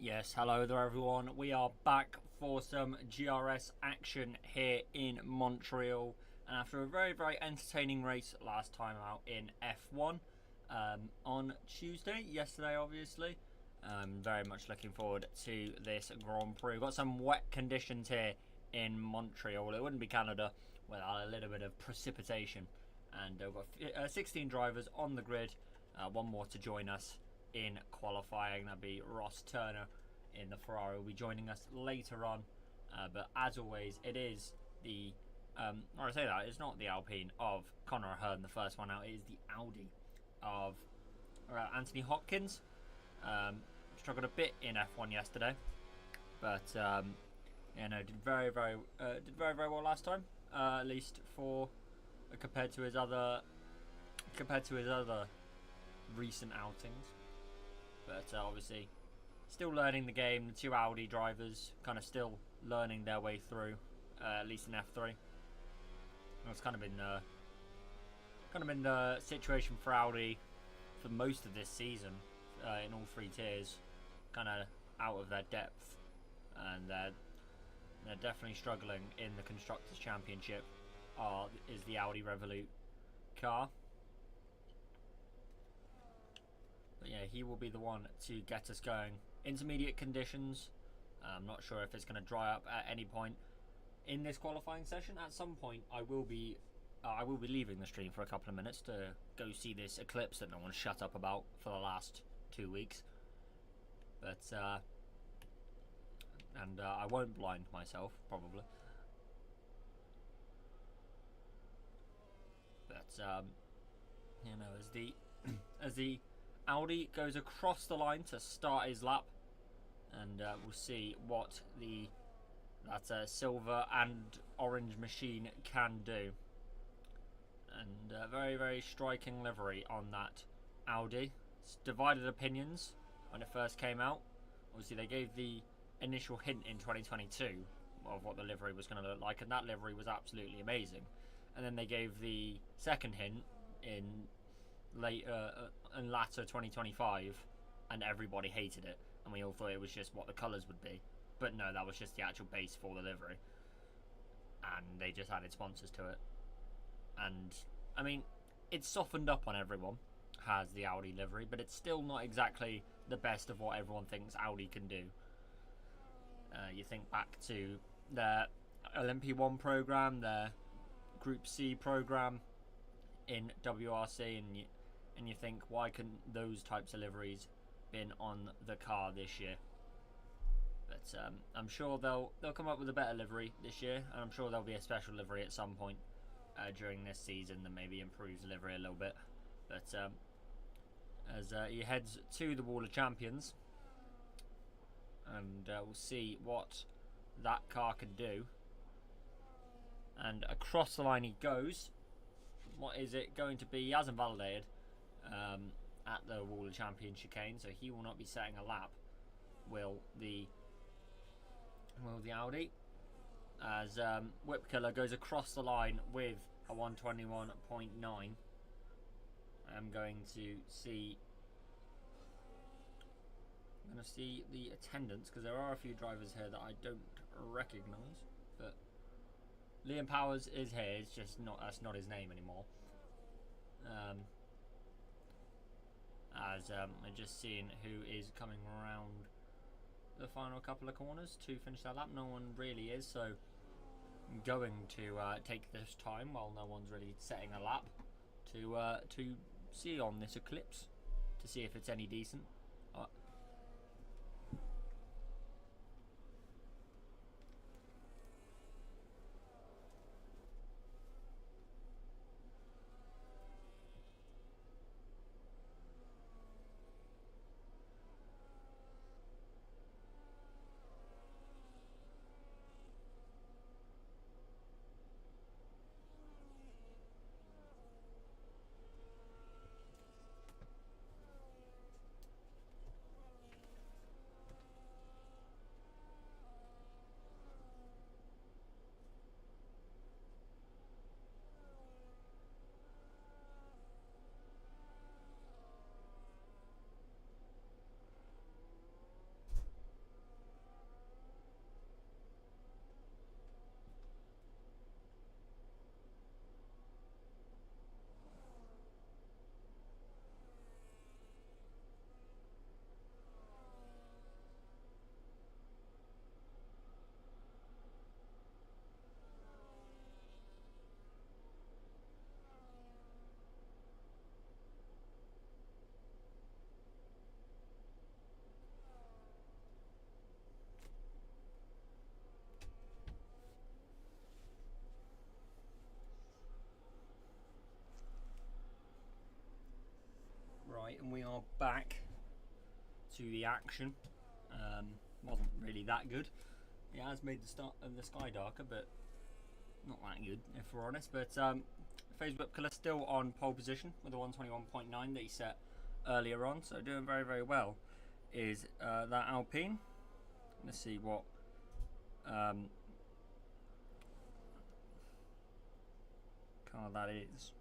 Yes, hello there everyone. We are back for some GRS action here in Montreal. And after a very entertaining race last time out in F1 on Tuesday, yesterday obviously, I'm very much looking forward to this Grand Prix. We've got some wet conditions here in Montreal. It wouldn't be Canada without a little bit of precipitation. And we've got 16 drivers on the grid, one more to join us in qualifying. That'd be Ross Turner in the Ferrari will be joining us later on, but as always it is the or I say that it's not the Alpine of Conor Hearn, the first one out. It is the Audi of Anthony Hopkins. Struggled a bit in F1 yesterday, but did very well last time, at least for compared to his other recent outings. But obviously, still learning the game. The two Audi drivers kind of still learning their way through, at least in F3. It's kind of been the situation for Audi for most of this season, in all three tiers, kind of out of their depth, and they're definitely struggling in the Constructors' Championship. Is the Audi Revolut car. But yeah, he will be the one to get us going. Intermediate conditions. I'm not sure if it's going to dry up at any point in this qualifying session. At some point, I will be leaving the stream for a couple of minutes to go see this eclipse that no one shut up about for the last 2 weeks. But I won't blind myself probably. But as the Audi goes across the line to start his lap, and we'll see what that silver and orange machine can do. And very striking livery on that Audi. It's divided opinions when it first came out. Obviously they gave the initial hint in 2022 of what the livery was going to look like, and that livery was absolutely amazing. And then they gave the second hint in latter 2025, and everybody hated it, and we all thought it was just what the colours would be. But no, that was just the actual base for the livery, and they just added sponsors to it. And I mean, it's softened up on everyone, has the Audi livery, but it's still not exactly the best of what everyone thinks Audi can do. You think back to their LMP1 program, their Group C program in WRC, and you think, why couldn't those types of liveries been on the car this year? But I'm sure they'll come up with a better livery this year, and I'm sure there'll be a special livery at some point during this season that maybe improves the livery a little bit. But as he heads to the Wall of Champions, and we'll see what that car can do. And across the line he goes. What is it going to be? He hasn't validated at the Wall of Champions chicane, so he will not be setting a lap. Will the Audi? As Whip Killer goes across the line with a 121.9. I'm going to see the attendance, because there are a few drivers here that I don't recognise, but Liam Powers is here. It's just that's not his name anymore. I'm just seeing who is coming around the final couple of corners to finish that lap. No one really is, so I'm going to take this time while no one's really setting a lap to see on this eclipse, to see if it's any decent. Right, and we are back to the action. Wasn't really that good. It has made the start of the sky darker, but not that good, if we're honest. But Facebook Killer still on pole position with a 121.9 that he set earlier on, so doing very, very well. Is that Alpine? Let's see what car that is.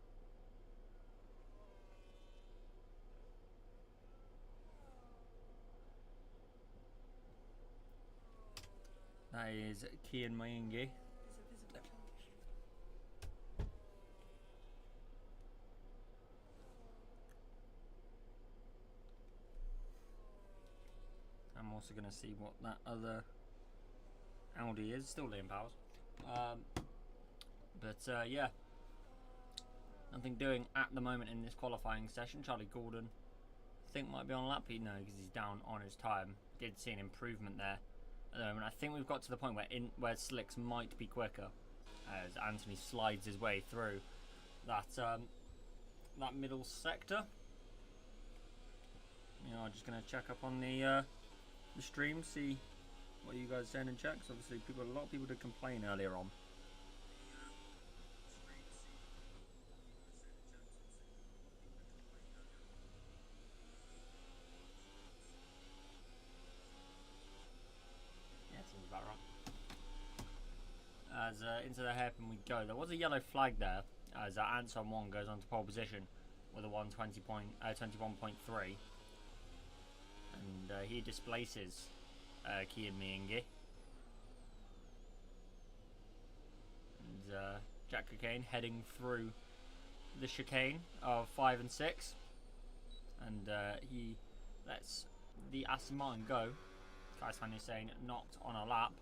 That is Kian Mayingi. I'm also going to see what that other Audi is. Still Liam Powers. Yeah, nothing doing at the moment in this qualifying session. Charlie Gordon, I think, might be on a lap. No, because he's down on his time. Did see an improvement there at the moment. I think we've got to the point where slicks might be quicker as Anthony slides his way through that that middle sector. You know, I'm just going to check up on the stream, see what you guys are saying in chat. Because obviously, a lot of people did complain earlier on. About right. As into the hairpin we go. There was a yellow flag there as Anton Wong goes on to pole position with a 21.3, and he displaces Kian Mayingi. And Jack Cocaine heading through the chicane of 5 and 6, and he lets the Aston Martin go. Kai Fan is saying not on a lap,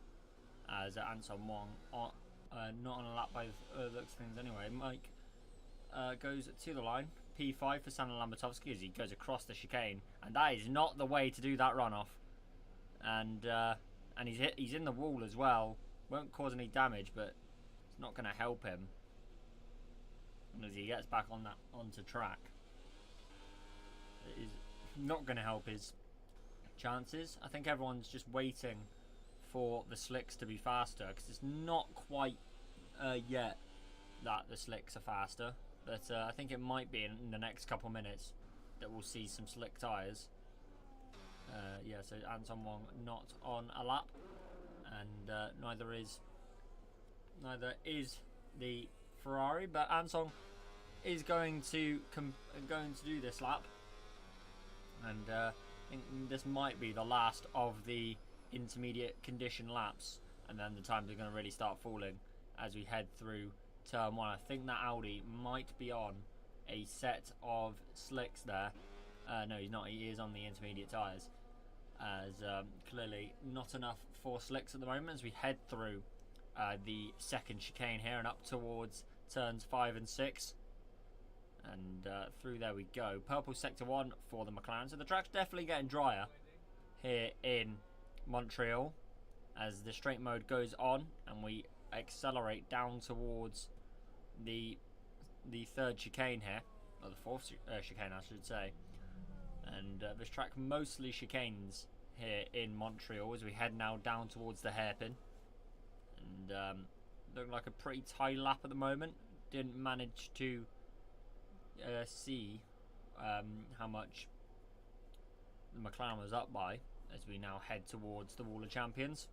as Anton Wong not on a lap by the looks of things anyway. Mike goes to the line, P5 for Sandra Lambertovsky as he goes across the chicane, and that is not the way to do that runoff. And he's in the wall as well. Won't cause any damage, but it's not going to help him as he gets back onto track. It is not going to help his chances. I think everyone's just waiting for the slicks to be faster, because it's not quite yet that the slicks are faster, but I think it might be in the next couple minutes that we'll see some slick tyres. Yeah, so Anton Wong not on a lap, and neither is the Ferrari, but Anton is going to do this lap, and I think this might be the last of the intermediate condition laps, and then the times are going to really start falling as we head through turn 1. I think that Audi might be on a set of slicks there. No, he's not. He is on the intermediate tyres, as clearly not enough for slicks at the moment as we head through the second chicane here and up towards turns 5 and 6. And through there we go. Purple sector 1 for the McLaren. So the track's definitely getting drier here in Montreal as the straight mode goes on and we accelerate down towards the third chicane here, or the fourth chicane I should say. And this track mostly chicanes here in Montreal as we head now down towards the hairpin. And looking like a pretty tight lap at the moment. Didn't manage to see how much the McLaren was up by as we now head towards the Wall of Champions.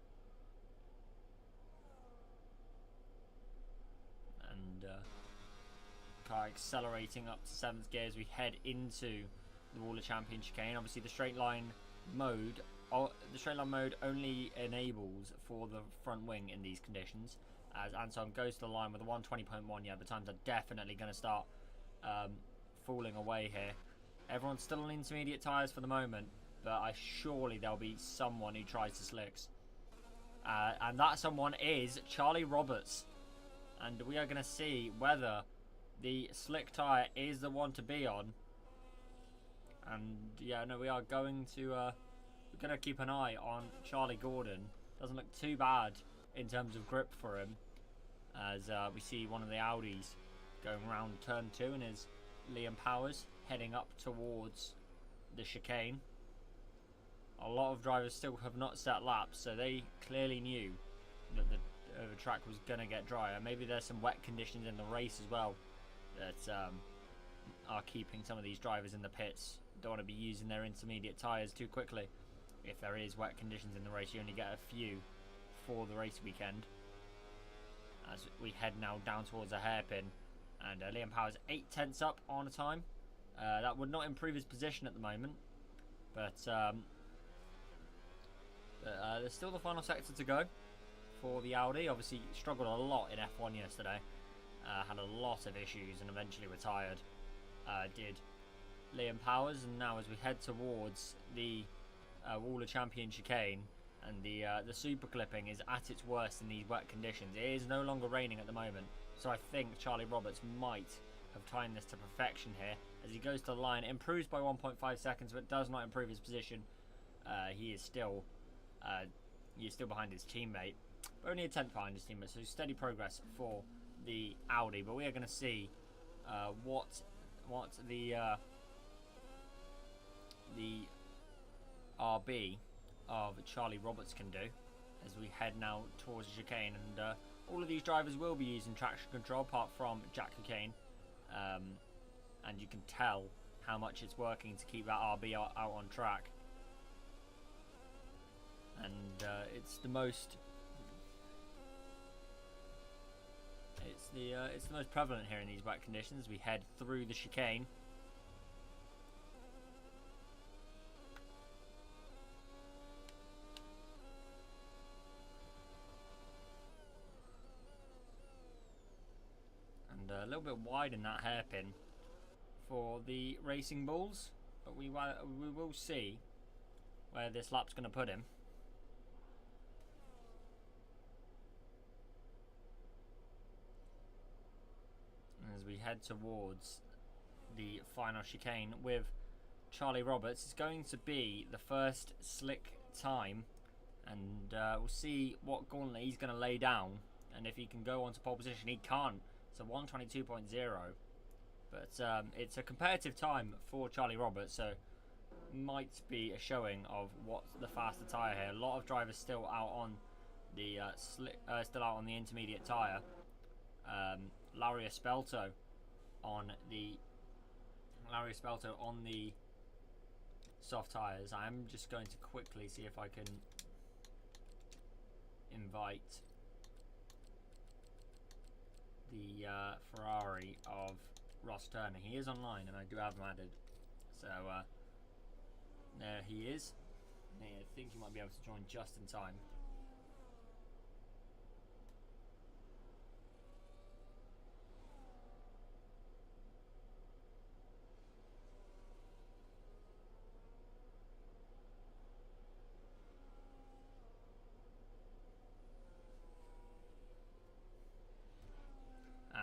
And car accelerating up to 7th gear as we head into the Wall of Champions chicane. Obviously the straight line mode only enables for the front wing in these conditions, as Anton goes to the line with a 120.1. Yeah, the times are definitely going to start falling away here. Everyone's still on intermediate tyres for the moment, but surely there'll be someone who tries to slicks. And that someone is Charlie Roberts. And we are going to see whether the slick tyre is the one to be on. And yeah, no, we are going to we're going to keep an eye on Charlie Gordon. Doesn't look too bad in terms of grip for him, as we see one of the Audis going around turn 2 and is Liam Powers heading up towards the chicane. A lot of drivers still have not set laps, so they clearly knew that the track was going to get drier. Maybe there's some wet conditions in the race as well that are keeping some of these drivers in the pits. Don't want to be using their intermediate tyres too quickly. If there is wet conditions in the race, you only get a few for the race weekend. As we head now down towards a hairpin, and Liam Powers 8/10 up on a time. That would not improve his position at the moment, but there's still the final sector to go for the Audi. Obviously struggled a lot in F1 yesterday, had a lot of issues and eventually retired, did Liam Powers. And now as we head towards the Wall of Champion chicane, and the super clipping is at its worst in these wet conditions. It is no longer raining at the moment, so I think Charlie Roberts might have timed this to perfection here. As he goes to the line, improves by 1.5 seconds, but does not improve his position. He is still behind his teammate, but only a 10th behind his teammate, so steady progress for the Audi. But we are going to see what the RB of Charlie Roberts can do as we head now towards the chicane. And all of these drivers will be using traction control apart from Jack Cocaine, and you can tell how much it's working to keep that RB out on track. And it's the most prevalent here in these wet conditions. We head through the chicane. And a little bit wide in that hairpin for the Racing Bulls, but we will see where this lap's going to put him. As we head towards the final chicane with Charlie Roberts, it's going to be the first slick time, and we'll see what gauntlet he's going to lay down, and if he can go on to pole position. He can't. It's a 1:22.0, but it's a competitive time for Charlie Roberts, so might be a showing of what's the faster tyre here. A lot of drivers still out on the intermediate tyre. Larry Espelto on the soft tyres. I'm just going to quickly see if I can invite the Ferrari of Ross Turner. He is online and I do have him added, so there he is. I think he might be able to join just in time.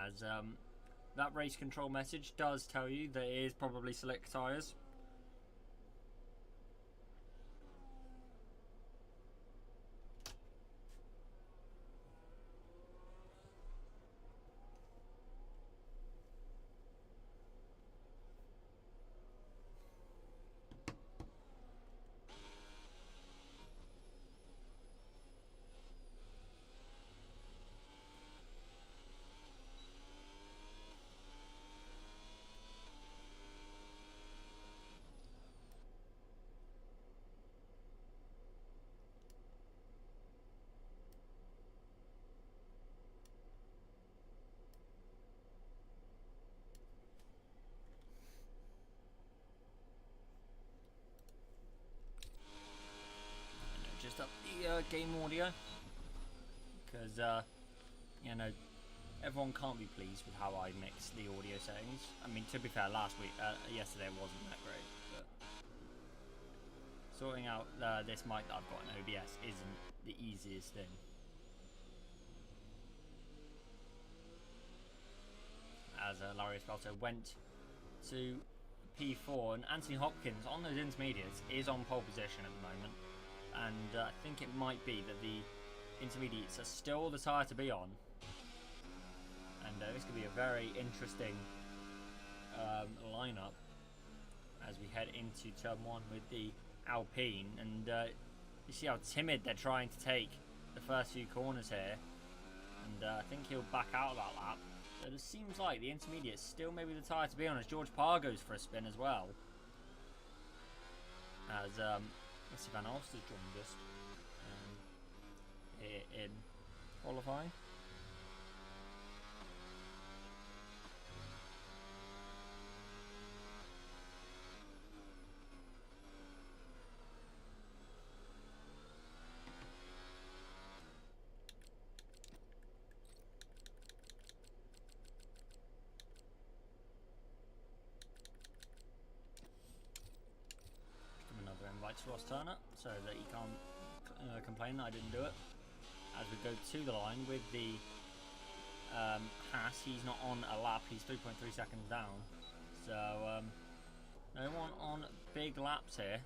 As that race control message does tell you that it is probably slick tyres. Just up the game audio, because you know, everyone can't be pleased with how I mix the audio settings. I mean, to be fair, yesterday wasn't that great, but sorting out this mic that I've got in OBS isn't the easiest thing. As Larry Espelto went to P4, and Anthony Hopkins on those intermediates is on pole position at the moment. And I think it might be that the intermediates are still the tyre to be on, and this could be a very interesting lineup as we head into turn 1 with the Alpine, and you see how timid they're trying to take the first few corners here, and I think he'll back out of that lap. But it seems like the intermediate still maybe the tyre to be on, as George Parr goes for a spin as well, as Jesse Van Alst has joined us here in qualifying. Invite to Ross Turner so that he can't complain that I didn't do it. As we go to the line with the Haas, he's not on a lap, he's 3.3 seconds down, so no one on big laps here.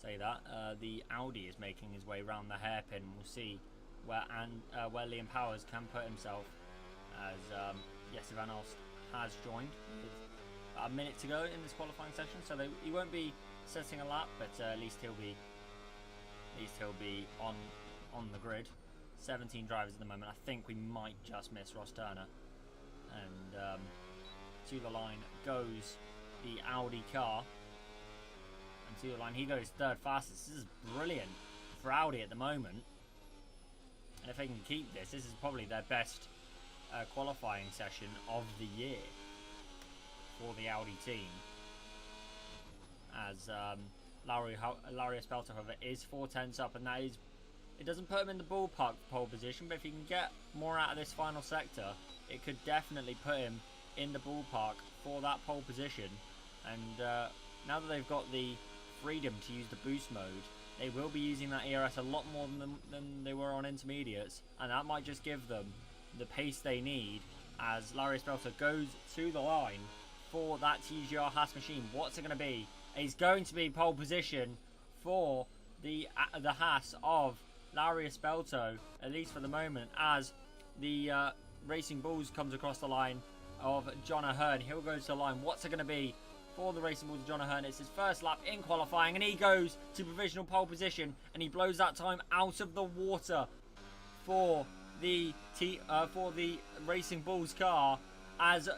Say that the Audi is making his way around the hairpin. We'll see where Liam Powers can put himself, as Jesse Van Alst has joined with about a minute to go in this qualifying session, so he won't be setting a lap, but at least he'll be on the grid. 17 drivers at the moment. I think we might just miss Ross Turner, and to the line goes the Audi car, and to the line he goes third fastest. This is brilliant for Audi at the moment, and if they can keep this is probably their best qualifying session of the year for the Audi team, as Larry Espelto, however, is 4/10 up, and that is, it doesn't put him in the ballpark pole position, but if he can get more out of this final sector, it could definitely put him in the ballpark for that pole position. And now that they've got the freedom to use the boost mode, they will be using that ERS a lot more than they were on intermediates, and that might just give them the pace they need as Larry Espelto goes to the line for that TGR Haas machine. What's it going to be? It's going to be pole position for the Haas of Larry Espelto, at least for the moment, as the Racing Bulls comes across the line of John Ahern. He'll go to the line. What's it going to be for the Racing Bulls of John Ahern? It's his first lap in qualifying, and he goes to provisional pole position, and he blows that time out of the water for the Racing Bulls car, as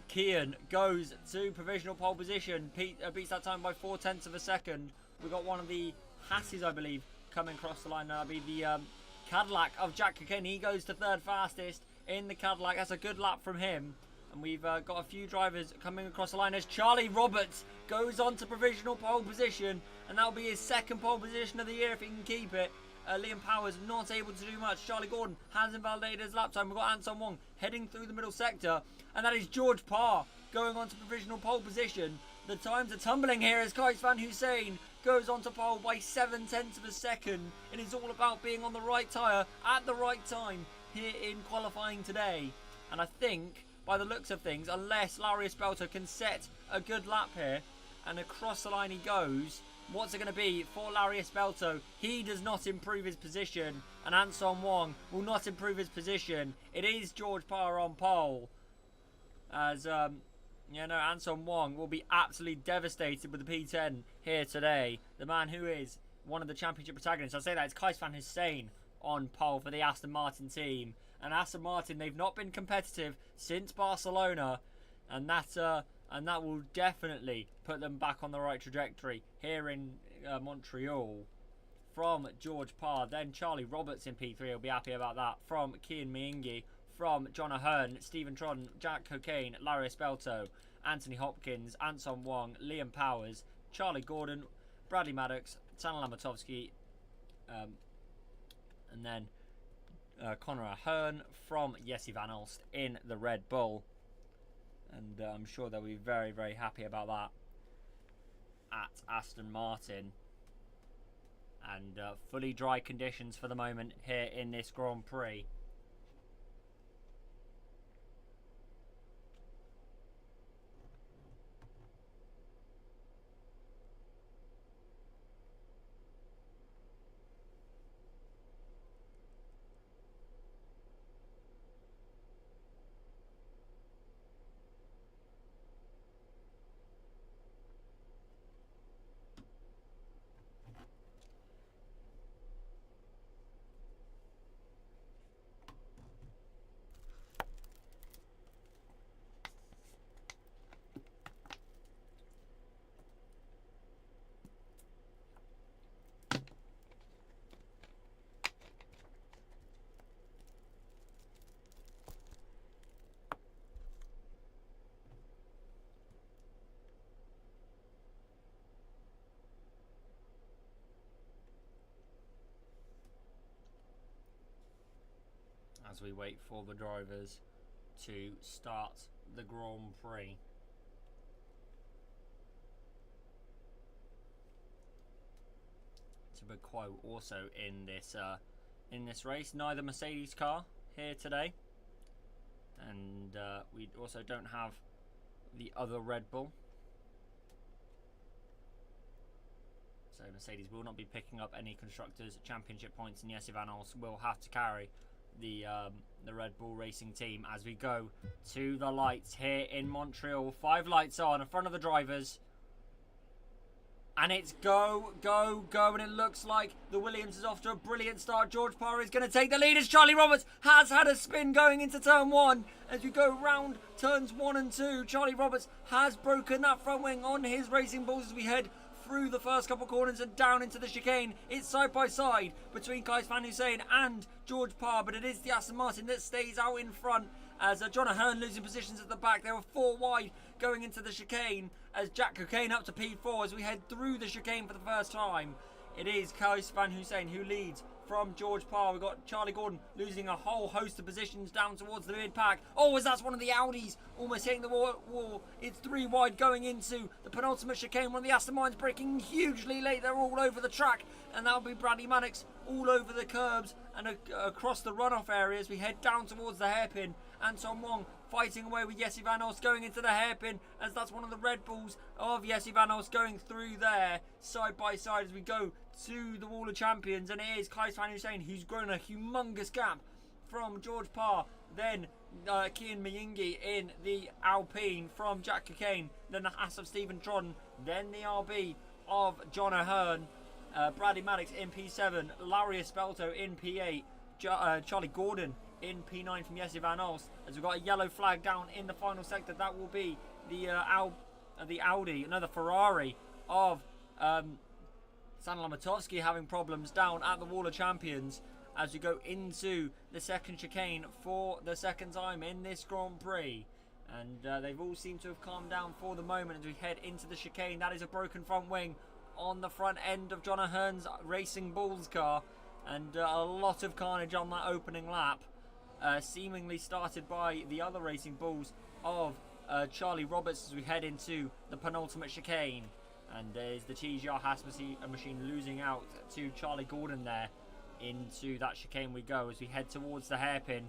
Kian goes to provisional pole position, beats that time by 0.4 of a second. We've got one of the Hasses, I believe, coming across the line. That'll be the Cadillac of Jack Cocaine. He goes to third fastest in the Cadillac. That's a good lap from him. And we've got a few drivers coming across the line as Charlie Roberts goes on to provisional pole position, and that'll be his second pole position of the year if he can keep it. Liam Powers not able to do much. Charlie Gordon has invalidated his lap time. We've got Anton Wong heading through the middle sector, and that is George Parr going on to provisional pole position. The times are tumbling here as Kais Van Hussein goes on to pole by 0.7 of a second. It is all about being on the right tyre at the right time here in qualifying today. And I think, by the looks of things, unless Larry Espelto can set a good lap here, and across the line he goes, what's it going to be for Larry Espelto? He does not improve his position, and Anson Wong will not improve his position. It is George Parr on pole, as Anson Wong will be absolutely devastated with the P10 here today. The man who is one of the championship protagonists. I say that it's Kais Van Hussein on pole for the Aston Martin team, and Aston Martin, they've not been competitive since Barcelona, and that will definitely put them back on the right trajectory here in Montreal. From George Parr, then Charlie Roberts in P3 will be happy about that. From Kian Miingi, from John Ahern, Stephen Trodden, Jack Cocaine, Larry Espelto, Anthony Hopkins, Anson Wong, Liam Powers, Charlie Gordon, Bradley Maddox, Tana Lamatovsky, and then Connor Ahern from Jesse Van Alst in the Red Bull. And I'm sure they'll be very, very happy about that at Aston Martin. And fully dry conditions for the moment here in this Grand Prix. as we wait for the drivers to start the Grand Prix. It's a big quote also in this race. Neither Mercedes car here today, and we also don't have the other Red Bull. So Mercedes will not be picking up any Constructors' Championship points, and Jesse Van Als will have to carry the Red Bull Racing team as we go to the lights here in Montreal. 5 lights on in front of the drivers. And it's go, go, go, and it looks like the Williams is off to a brilliant start. George Parr is going to take the lead as Charlie Roberts has had a spin going into turn 1. As we go round turns 1 and 2, Charlie Roberts has broken that front wing on his Racing Bulls as we head through the first couple corners and down into the chicane. It's side by side between Kais Van Hussein and George Parr, but it is the Aston Martin that stays out in front as John Ahern losing positions at the back. They were 4 wide going into the chicane as Jack Cocaine up to P4 as we head through the chicane for the first time. It is Kais Van Hussein who leads from George Parr. We've got Charlie Gordon losing a whole host of positions down towards the mid-pack. Oh, as that's one of the Audis almost hitting the wall. It's 3 wide going into the penultimate chicane. One of the Aston Martins breaking hugely late. They're all over the track, and that'll be Bradley Maddox all over the curbs and across the runoff area as we head down towards the hairpin. Anton Wong fighting away with Jesse Van Als going into the hairpin as that's one of the Red Bulls of Jesse Van Als going through there side by side as we go to the Wall of Champions, and it is Kais Van Hussein who's grown a humongous gap from George Parr, then Kian Miyingi in the Alpine from Jack Cocaine, then the Haas of Stephen Trodden, then the RB of John Ahern, Bradley Maddox in P7, Larry Espelto in P8, Charlie Gordon in P9 from Jesse Van Als. As we've got a yellow flag down in the final sector, that will be the Ferrari of San Lamatovsky having problems down at the Wall of Champions as we go into the second chicane for the second time in this Grand Prix. And they've all seemed to have calmed down for the moment as we head into the chicane. That is a broken front wing on the front end of John Ahern's Racing Bulls car, and a lot of carnage on that opening lap, seemingly started by the other Racing Bulls of Charlie Roberts as we head into the penultimate chicane. And there's the TGR Haas machine losing out to Charlie Gordon there. Into that chicane we go as we head towards the hairpin,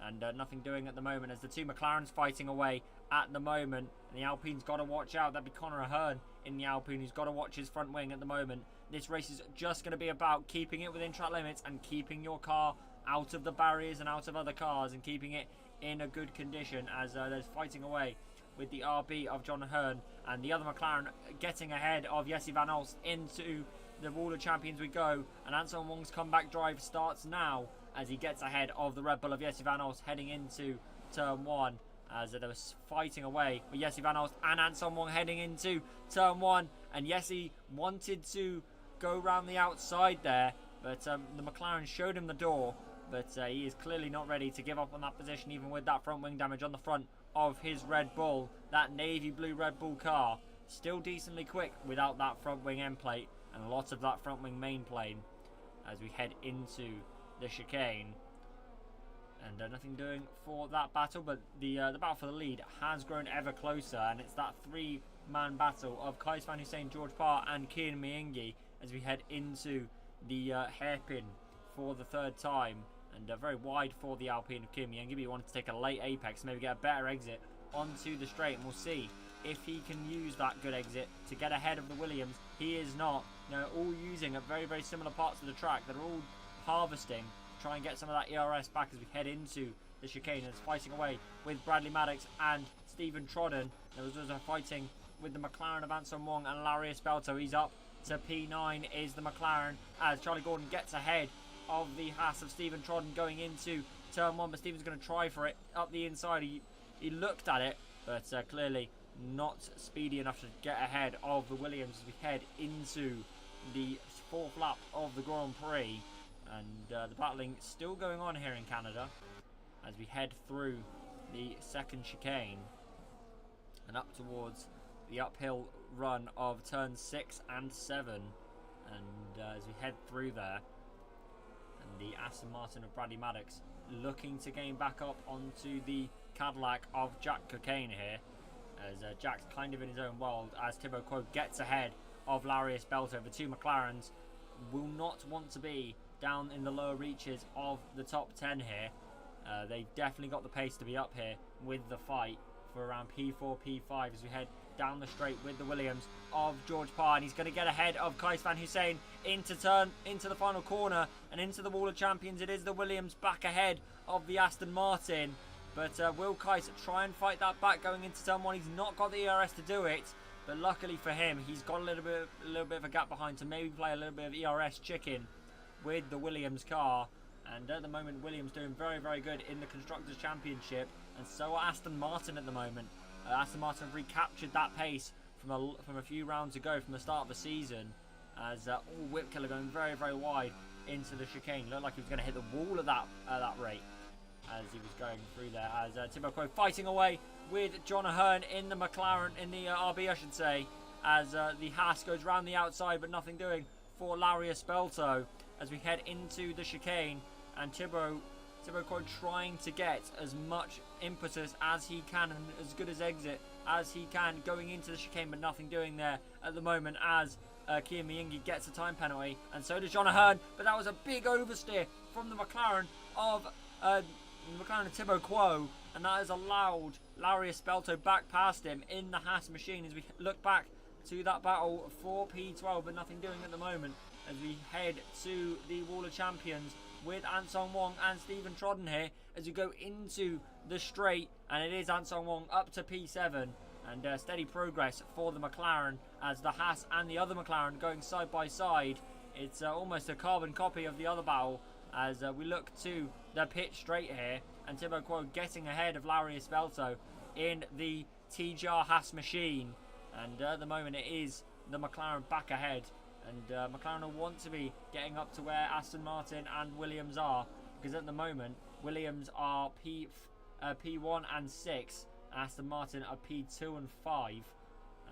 and nothing doing at the moment as the 2 McLarens fighting away at the moment. And the Alpine's got to watch out. That'd be Connor Ahern in the Alpine who's got to watch his front wing at the moment. This race is just going to be about keeping it within track limits and keeping your car out of the barriers and out of other cars and keeping it in a good condition as there's fighting away with the RB of John Ahern and the other McLaren getting ahead of Jesse Van Als into the Wall of Champions we go. And Anton Wong's comeback drive starts now as he gets ahead of the Red Bull of Jesse Van Als heading into turn 1 as they were fighting away with Jesse Van Als and Anton Wong heading into turn 1. And Jesse wanted to go round the outside there, but the McLaren showed him the door, but he is clearly not ready to give up on that position even with that front wing damage on the front of his Red Bull. That navy blue Red Bull car still decently quick without that front wing end plate and lots of that front wing main plane as we head into the chicane. And nothing doing for that battle, but the battle for the lead has grown ever closer, and it's that 3-man battle of Kais Van Hussein, George Parr and Kian Miyingi as we head into the hairpin for the 3rd time. And very wide for the Alpine of Kian Miyingi. He wanted to take a late apex, maybe get a better exit onto the straight, and we'll see if he can use that good exit to get ahead of the Williams. He is not. They're all using at very, very similar parts of the track. They're all harvesting to try and get some of that ERS back as we head into the chicane. And it's fighting away with Bradley Maddox and Stephen Trodden. There was also fighting with the McLaren of Anton Wong and Larry Espelto. He's up to P9 is the McLaren as Charlie Gordon gets ahead of the Haas of Stephen Trodden going into turn 1, but Stephen's going to try for it up the inside. He looked at it, but clearly not speedy enough to get ahead of the Williams as we head into the 4th lap of the Grand Prix. And the battling still going on here in Canada as we head through the second chicane and up towards the uphill run of turns 6 and 7. And as we head through there, and the Aston Martin of Bradley Maddox looking to gain back up onto the Cadillac of Jack Cocaine here, as Jack's kind of in his own world, as Thibaut Quo gets ahead of Larius Belto. The two McLarens will not want to be down in the lower reaches of the top 10 here. They've definitely got the pace to be up here with the fight for around P4, P5 as we head down the straight with the Williams of George Parr, and he's going to get ahead of Kais Van Hussein into the final corner and into the Wall of Champions. It is the Williams back ahead of the Aston Martin, but will Kais try and fight that back going into turn 1? He's not got the ERS to do it, but luckily for him, he's got a little bit of a gap behind to maybe play a little bit of ERS chicken with the Williams car. And at the moment, Williams doing very, very good in the Constructors' Championship, and so are Aston Martin at the moment. Aston Martin have recaptured that pace from a few rounds ago, from the start of the season, as Whip Killer going very, very wide into the chicane. Looked like he was going to hit the wall at that rate as he was going through there. As Thibaut Quo fighting away with John Ahern in the McLaren, in the RB I should say, as the Haas goes round the outside, but nothing doing for Larius Belto as we head into the chicane. And Thibaut Quo trying to get as much impetus as he can and as good as exit as he can going into the chicane, but nothing doing there at the moment as Kian Miyingi gets a time penalty, and so does John Ahern. But that was a big oversteer from the McLaren of Thibaut Quo, and that has allowed Larius Belto back past him in the Haas machine as we look back to that battle for P12, but nothing doing at the moment as we head to the Wall of Champions with Ansong Wong and Stephen Trodden here as we go into the straight, and it is Ansong Wong up to P7, and steady progress for the McLaren as the Haas and the other McLaren going side by side. It's almost a carbon copy of the other battle as we look to the pit straight here, and Thibaut Quo getting ahead of Larius Belto in the TGR Haas machine, and at the moment it is the McLaren back ahead. And McLaren will want to be getting up to where Aston Martin and Williams are, because at the moment Williams are P1 and 6, Aston Martin are P2 and 5,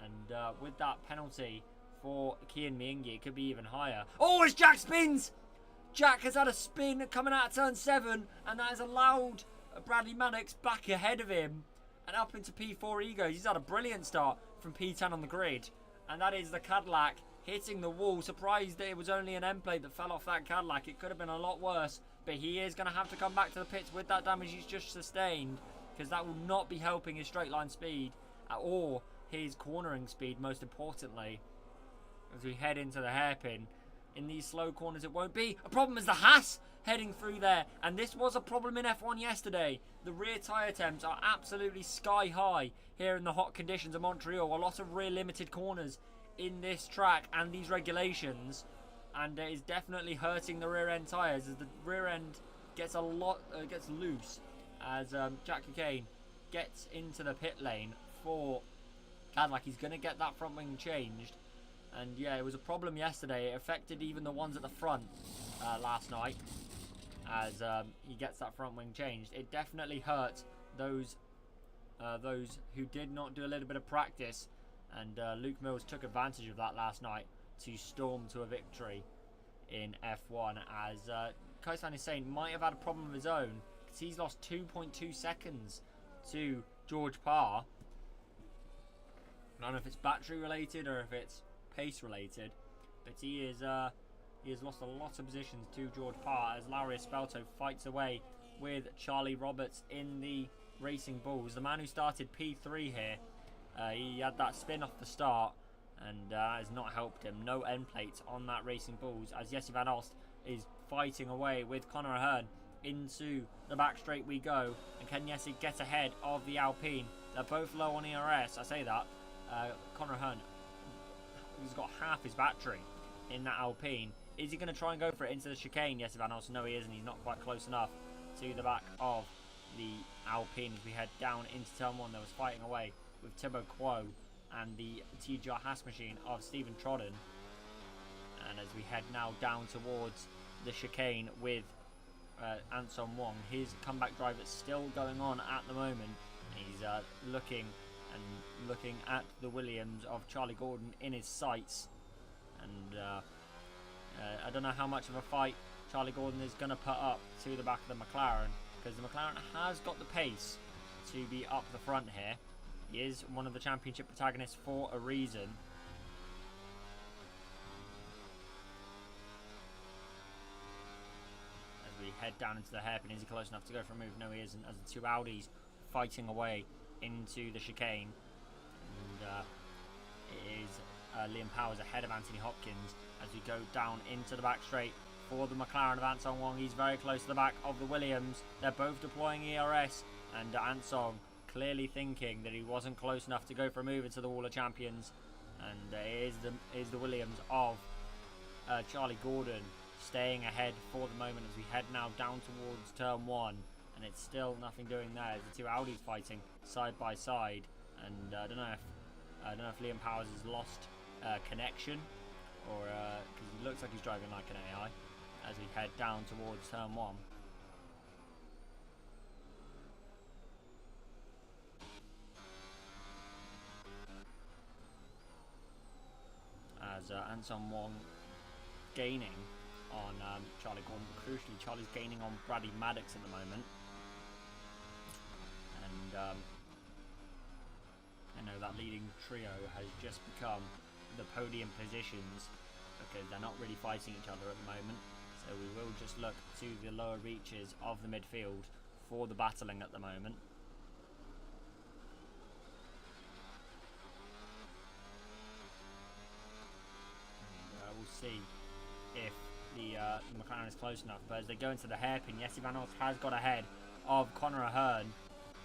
and with that penalty for Kian Miyingi, it could be even higher. Oh, as Jack spins! Jack has had a spin coming out of turn 7, and that has allowed Bradley Mannix back ahead of him and up into P4 he goes. He's had a brilliant start from P10 on the grid, and that is the Cadillac hitting the wall. Surprised that it was only an end plate that fell off that Cadillac. It could have been a lot worse, but he is going to have to come back to the pits with that damage he's just sustained, because that will not be helping his straight line speed or his cornering speed, most importantly, as we head into the hairpin. In these slow corners it won't be a problem as the Haas heading through there, and this was a problem in F1 yesterday. The rear tyre temps are absolutely sky high here in the hot conditions of Montreal. A lot of rear limited corners in this track and these regulations, and it is definitely hurting the rear end tyres as the rear end gets gets loose as Jack Cocaine gets into the pit lane for Cadillac. He's going to get that front wing changed, and yeah, it was a problem yesterday. It affected even the ones at the front last night as he gets that front wing changed. It definitely hurt those who did not do a little bit of practice, and Luke Mills took advantage of that last night to storm to a victory in F1 as Kais Van Hussein might have had a problem of his own because he's lost 2.2 seconds to George Parr. I don't know if it's battery related or if it's pace related, but he has lost a lot of positions to George Parr as Larius Belto fights away with Charlie Roberts in the Racing Bulls. The man who started P3 here, he had that spin off the start, and has not helped him. No end plates on that Racing Bulls as Jesse Van Alst is fighting away with Conor Ahern. Into the back straight we go, and can Jesse get ahead of the Alpine? They're both low on ERS, I say that. Conor Ahern, he's got half his battery in that Alpine. Is he going to try and go for it into the chicane? Jesse Van Alst, no he isn't. He's not quite close enough to the back of the Alpine as we head down into turn 1. There was fighting away with Thibaut Quo and the TGR Haas machine of Stephen Trodden, and as we head now down towards the chicane with Anson Wong, his comeback drive is still going on at the moment. He's looking at the Williams of Charlie Gordon in his sights, and I don't know how much of a fight Charlie Gordon is going to put up to the back of the McLaren, because the McLaren has got the pace to be up the front here. He is one of the championship protagonists for a reason. As we head down into the hairpin, is he close enough to go for a move? No, he isn't, as the two Audis fighting away into the chicane. And it is Liam Powers ahead of Anthony Hopkins as we go down into the back straight for the McLaren of Ansong Wong. He's very close to the back of the Williams. They're both deploying ERS, and Ansong clearly thinking that he wasn't close enough to go for a move into the Wall of Champions. And it is the Williams of Charlie Gordon staying ahead for the moment as we head now down towards turn 1, and it's still nothing doing there. The two Audis fighting side by side, and I don't know if Liam Powers has lost connection, or because he looks like he's driving like an AI as we head down towards turn 1. As Anson Wong gaining on Charlie Gordon. Crucially, Charlie's gaining on Bradley Maddox at the moment. And I know that leading trio has just become the podium positions because they're not really fighting each other at the moment. So we will just look to the lower reaches of the midfield for the battling at the moment. And we'll see if the McLaren is close enough. But as they go into the hairpin, Jesse Van Oort has got ahead of Conor Ahern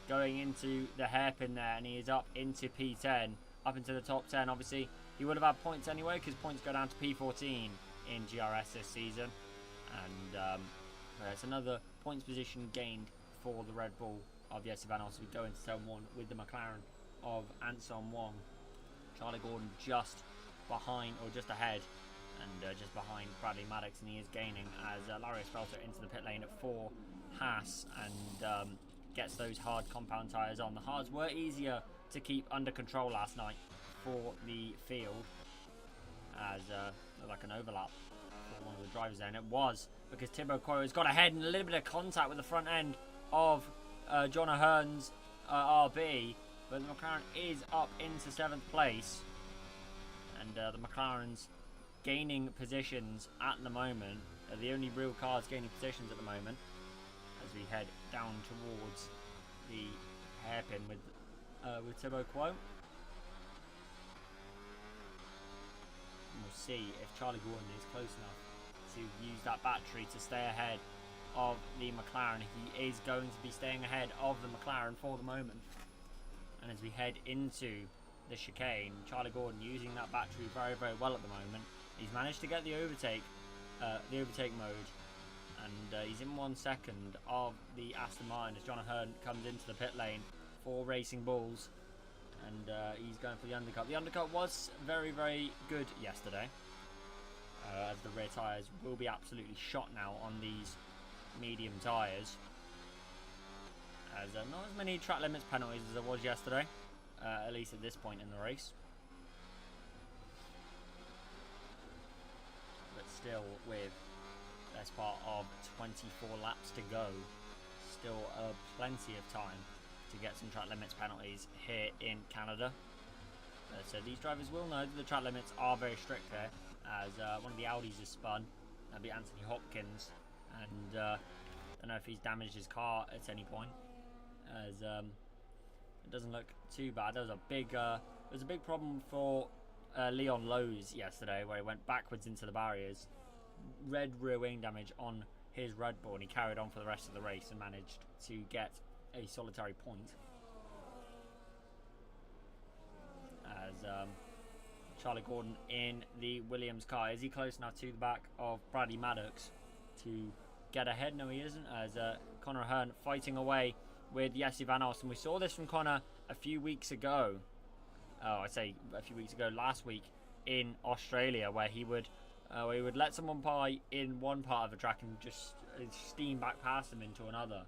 going into the hairpin there, and he is up into P10, up into the top 10. Obviously, he would have had points anyway because points go down to P14 in GRS this season. And it's another points position gained for the Red Bull of Jesse Van Oort. So we go into turn 1 with the McLaren of Anson Wong. Charlie Gordon just behind, or just ahead, and just behind Bradley Maddox, and he is gaining as Larius Felter into the pit lane for Haas, and gets those hard compound tyres on. The hards were easier to keep under control last night for the field, as like an overlap for one of the drivers there, and it was because Thibaut Coyot has got ahead and a little bit of contact with the front end of John Ahern's RB, but the McLaren is up into 7th place, and the McLaren's gaining positions at the moment. The only real cars gaining positions at the moment as we head down towards the hairpin with Thibaut Coyot. And we'll see if Charlie Gordon is close enough to use that battery to stay ahead of the McLaren. He is going to be staying ahead of the McLaren for the moment. And as we head into the chicane, Charlie Gordon using that battery very, very well at the moment. He's managed to get the overtake mode, and he's in 1 second of the Aston Martin as John Ahern comes into the pit lane for Racing Bulls, and he's going for the undercut. The undercut was very, very good yesterday, as the rear tyres will be absolutely shot now on these medium tyres, as not as many track limits penalties as there was yesterday, at least at this point in the race. Still with best part of 24 laps to go, still plenty of time to get some track limits penalties here in Canada. So these drivers will know that the track limits are very strict here, as one of the Audis is spun. That'll be Anthony Hopkins, and I don't know if he's damaged his car at any point, as it doesn't look too bad. There was a big problem for Leon Lowe's yesterday, where he went backwards into the barriers, red rear wing damage on his Red Bull, and he carried on for the rest of the race and managed to get a solitary point. As Charlie Gordon in the Williams car, is he close enough to the back of Bradley Maddox to get ahead? No, he isn't, as Conor Ahern fighting away with Jesse Van Oort. We saw this from Conor a few weeks ago. I'd say a few weeks ago, last week in Australia, where he would let someone by in one part of the track and just steam back past them into another.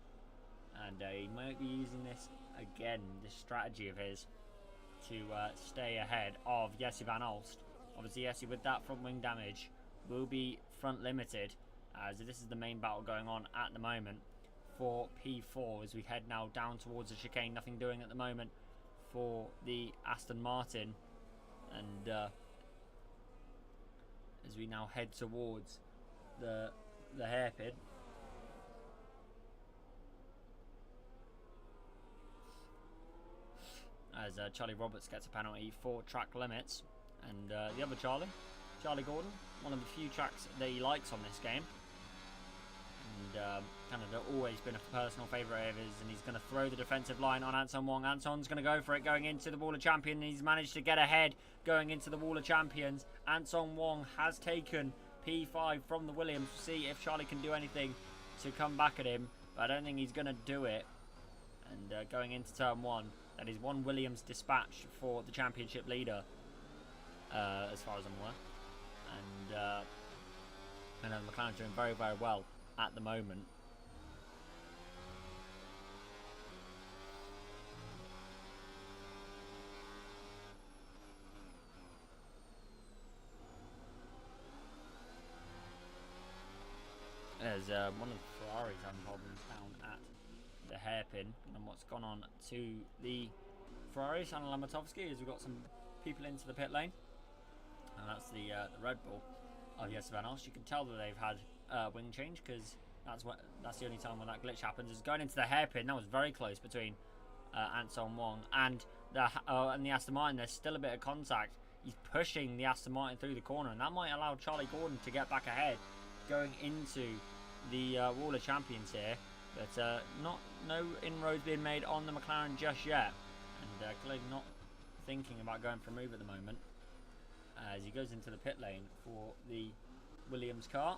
And he might be using this again, this strategy of his, to stay ahead of Jesse Van Oort. Obviously, Jesse, with that front wing damage, will be front limited, as this is the main battle going on at the moment for P4 as we head now down towards the chicane. Nothing doing at the moment for the Aston Martin, and as we now head towards the hairpin. As Charlie Roberts gets a penalty for track limits, and the other Charlie Gordon, one of the few tracks that he likes on this game, and Canada always been a personal favourite of his, and he's going to throw the defensive line on Anton Wong. Anton's going to go for it, going into the Wall of Champions, and he's managed to get ahead going into the Wall of Champions. Anton Wong has taken P5 from the Williams. We'll see if Charlie can do anything to come back at him, but I don't think he's going to do it. And going into turn 1, that is one Williams dispatch for the championship leader, as far as I'm aware. And I know McLaren's doing very, very well at the moment. There's one of the Ferraris having problems down at the hairpin, and what's gone on to the Ferrari, Sana Lamatovsky, is we've got some people into the pit lane, and that's the Red Bull of Jesse Van Alst. You can tell that they've had wing change, because that's the only time when that glitch happens, is going into the hairpin. That was very close between Anton Wong and the Aston Martin. There's still a bit of contact. He's pushing the Aston Martin through the corner, and that might allow Charlie Gordon to get back ahead going into the Wall of Champions here, but no inroads being made on the McLaren just yet, and clearly not thinking about going for a move at the moment as he goes into the pit lane for the Williams car.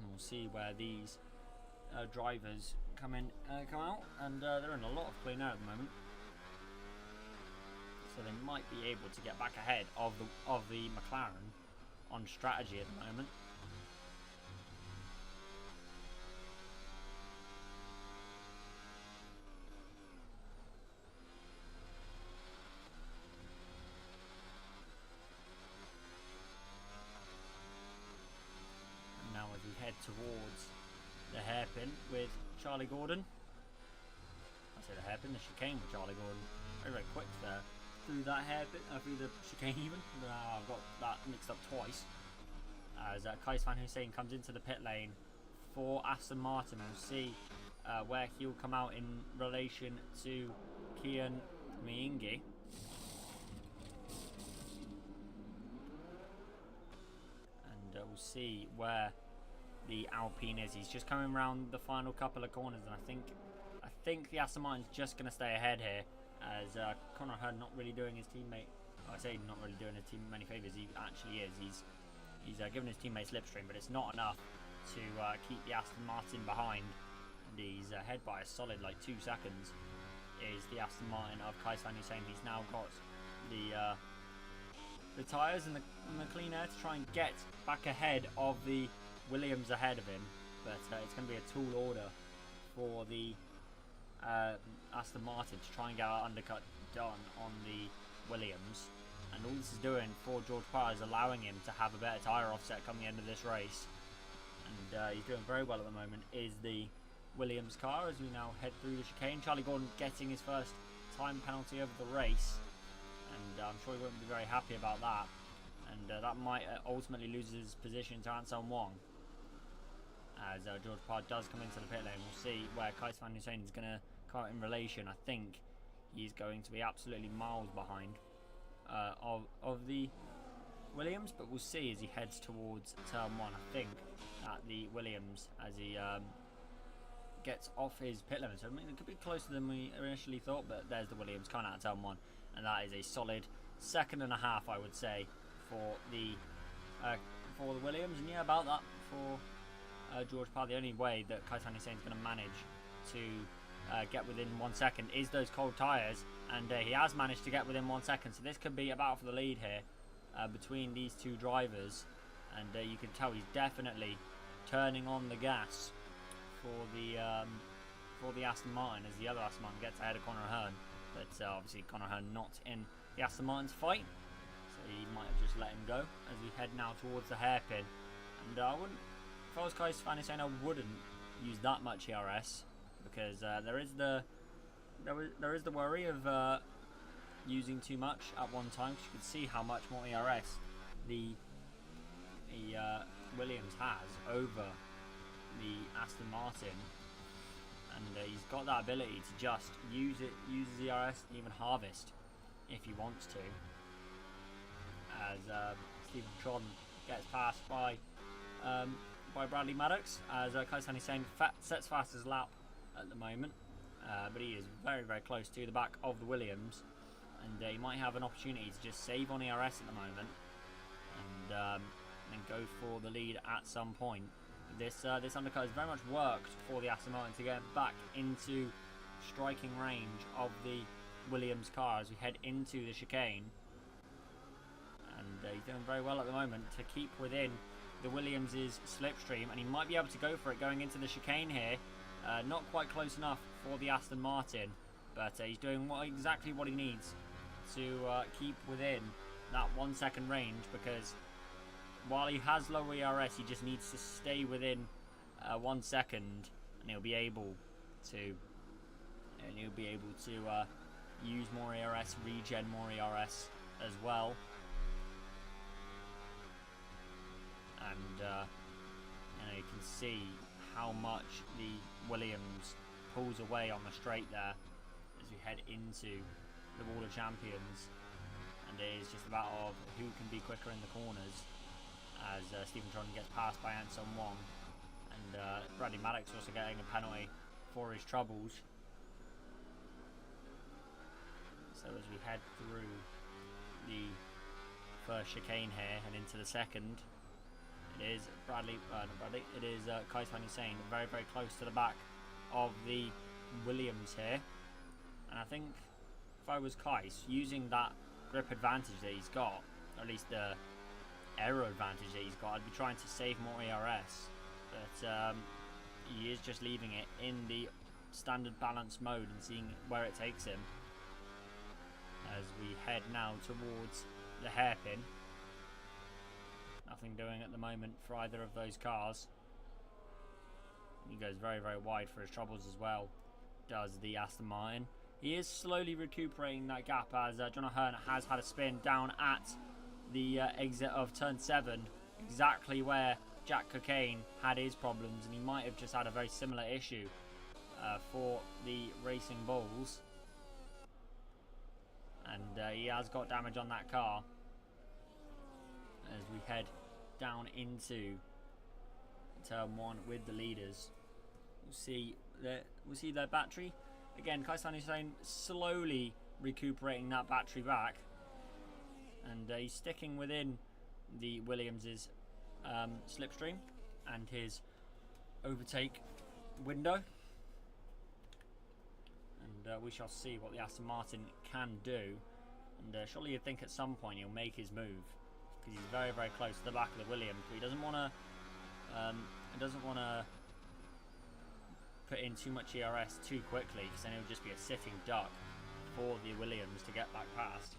We'll see where these drivers come out, and they're in a lot of clean air at the moment, so they might be able to get back ahead of the McLaren on strategy at the moment. Now as we head towards the hairpin with Charlie Gordon. I say the hairpin, the chicane with Charlie Gordon. Very, very quick there through that hairpin, through the chicane even. I've got that mixed up twice. As Kais Van Hussein comes into the pit lane for Aston Martin. We'll see where he'll come out in relation to Kian Miingi. And we'll see where the Alpine is. He's just coming around the final couple of corners, and I think the Aston Martin's just going to stay ahead here, as Conor Hurd not really doing his teammate. I say not really doing his team many favours. He actually is. He's giving his teammate slipstream, but it's not enough to keep the Aston Martin behind. And he's ahead by a solid 2 seconds. Is the Aston Martin of Kais Van Hussein. He's now got the tyres and the clean air to try and get back ahead of the Williams ahead of him, but it's going to be a tall order for the Aston Martin to try and get our undercut done on the Williams, and all this is doing for George Parr is allowing him to have a better tyre offset come the end of this race, and he's doing very well at the moment is the Williams car as we now head through the chicane. Charlie Gordon getting his first time penalty over the race, and I'm sure he won't be very happy about that, and that might ultimately lose his position to Anton Wong. As George Parr does come into the pit lane, we'll see where Kais Van Hussein is going to come out in relation. I think he's going to be absolutely miles behind of the Williams, but we'll see as he heads towards turn 1. I think at the Williams as he gets off his pit limit. So I mean, it could be closer than we initially thought, but there's the Williams coming out of turn 1, and that is a solid 1.5 seconds, I would say, for the Williams, and yeah, about that for George Parr. The only way that Kais Van Hussein is going to manage to get within 1 second is those cold tyres, and he has managed to get within 1 second, so this could be about for the lead here between these two drivers, and you can tell he's definitely turning on the gas for the Aston Martin as the other Aston Martin gets ahead of Conor Hearn. But obviously Conor Hearn not in the Aston Martin's fight, so he might have just let him go as we head now towards the hairpin. And I wouldn't, if I was Kai's fan, saying I wouldn't use that much ERS, because there is the worry of using too much at one time. Because you can see how much more ERS the Williams has over the Aston Martin, and he's got that ability to just use the ERS and even harvest if he wants to. As Stephen Tron gets passed by Bradley Maddox, as Kai's saying sets fastest lap at the moment, but he is very, very close to the back of the Williams, and he might have an opportunity to just save on ERS at the moment and then go for the lead at some point. This undercut has very much worked for the Aston Martin to get back into striking range of the Williams car as we head into the chicane, and he's doing very well at the moment to keep within the Williams' slipstream, and he might be able to go for it going into the chicane here. Not quite close enough for the Aston Martin, but he's doing exactly what he needs to keep within that 1 second range, because while he has low ERS, he just needs to stay within 1 second, and he'll be able to use more ERS, regen more ERS as well. And you can see how much the Williams pulls away on the straight there as we head into the Wall of Champions, and it is just about of who can be quicker in the corners, as Stephen Tron gets passed by Anson Wong, and Bradley Maddox also getting a penalty for his troubles. So as we head through the first chicane here and into the second, it is it is Kai's Hussein very, very close to the back of the Williams here, and I think if I was Kais, using that grip advantage that he's got, or at least the aero advantage that he's got, I'd be trying to save more ERS, but he is just leaving it in the standard balance mode and seeing where it takes him as we head now towards the hairpin. Nothing doing at the moment for either of those cars. He goes very, very wide for his troubles as well, does the Aston Martin. He is slowly recuperating that gap as John O'Hearn has had a spin down at the exit of turn 7, exactly where Jack Cocaine had his problems, and he might have just had a very similar issue for the Racing Bulls. And he has got damage on that car as we head down into turn 1 with the leaders. We'll see their battery. Again, Kaisan Hussein slowly recuperating that battery back, and he's sticking within the Williams' slipstream and his overtake window, and we shall see what the Aston Martin can do. And surely you'd think at some point he'll make his move, because he's very, very close to the back of the Williams, but he doesn't want to put in too much ERS too quickly, because then it'll just be a sitting duck for the Williams to get back past.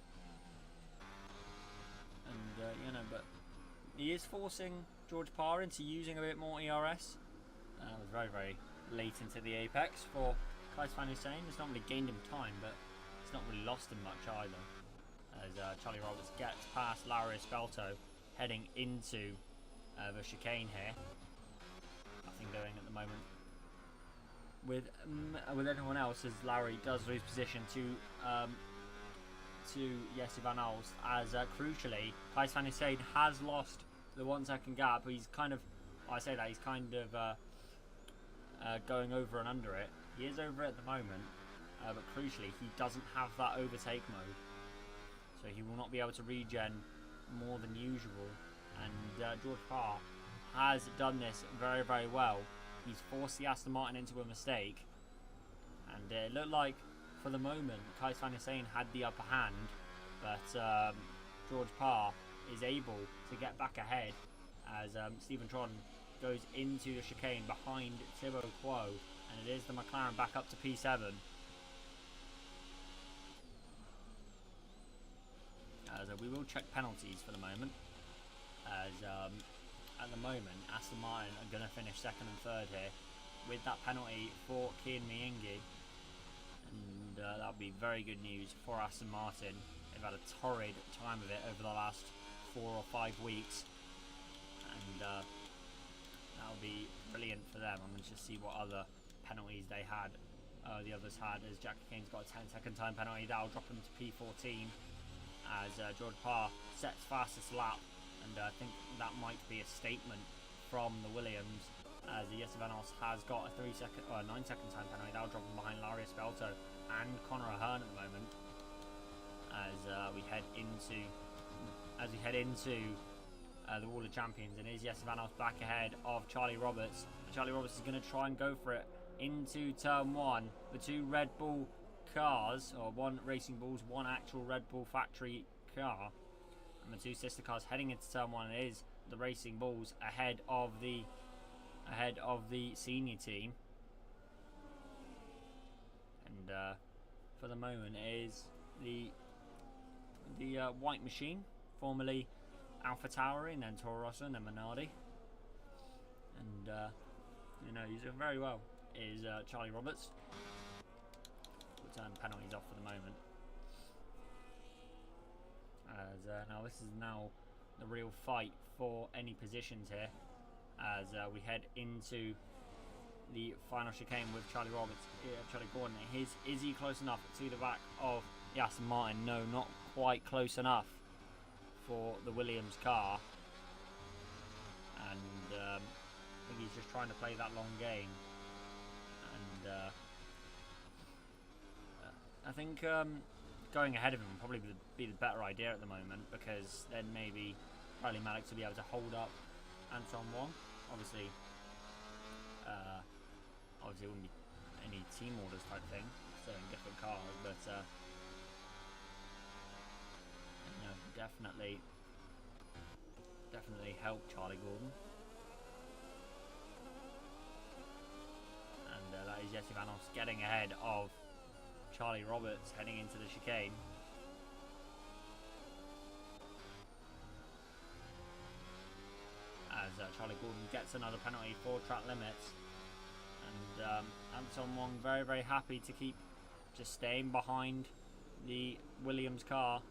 And but he is forcing George Parr into using a bit more ERS. It was very, very late into the apex for Kais Van Hussein. It's not really gained him time, but it's not really lost him much either, as Charlie Roberts gets past Larry Espelto heading into the chicane here. Nothing doing at the moment with anyone else, as Larry does lose position to Jesse Van Alst, as crucially Kais Van Hussein has lost the 1 second gap. He's kind of, going over and under it. He is over it at the moment, but crucially he doesn't have that overtake mode, so he will not be able to regen more than usual. And George Parr has done this very, very well. He's forced the Aston Martin into a mistake, and it looked like for the moment Kais Van Hussein had the upper hand, but George Parr is able to get back ahead as Stephen Tron goes into the chicane behind Thibaut Quo, and it is the McLaren back up to P7. As we will check penalties for the moment, as at the moment Aston Martin are going to finish second and third here with that penalty for Kian Miengi, and that would be very good news for Aston Martin. They've had a torrid time of it over the last 4 or 5 weeks, and that'll be brilliant for them. I'm going to just see what other penalties they had. The others had, as Jackie Kane's got a 10-second time penalty. That'll drop him to P14 as George Parr sets fastest lap, and I think that might be a statement from the Williams, as Jesse Vanos has got a 9-second time penalty. That'll drop him behind Larry Espelto and Conor Ahern at the moment, as we head into the Wall of Champions. And is Jesse Vanos back ahead of Charlie Roberts? Charlie Roberts is going to try and go for it into turn 1. The 2 Red Bull cars, or 1 Racing Bulls, 1 actual Red Bull factory car, and the 2 sister cars heading into turn 1. It is the Racing Bulls ahead of the senior team, and for the moment it is the White Machine, formerly Alpha Tauri, and then Toro Rosso, and then Minardi, and he's doing very well. Is Charlie Roberts. We'll turn penalties off for the moment, as now this is the real fight for any positions here, as we head into the final chicane with Charlie Gordon. Is he close enough to the back of the Aston Martin? No, not quite close enough for the Williams car, and I think he's just trying to play that long game, and I think going ahead of him would probably be the better idea at the moment, because then maybe Riley Maddox will be able to hold up Anton Wong. Obviously it wouldn't be any team orders type thing, so in different cars, but definitely help Charlie Gordon. And that is Jesse Vanos getting ahead of Charlie Roberts heading into the chicane. As Charlie Gordon gets another penalty for track limits, and Anton Wong very, very happy to keep just staying behind the Williams car,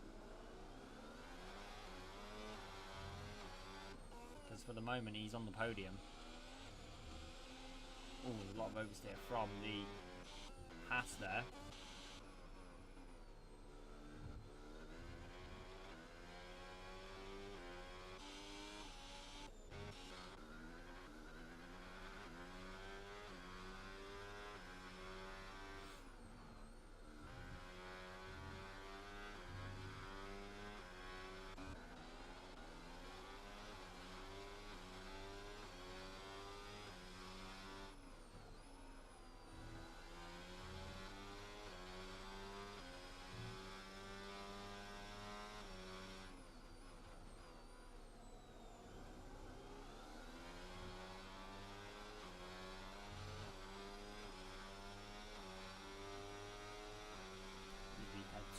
because for the moment he's on the podium. Oh, a lot of oversteer from the Haas there.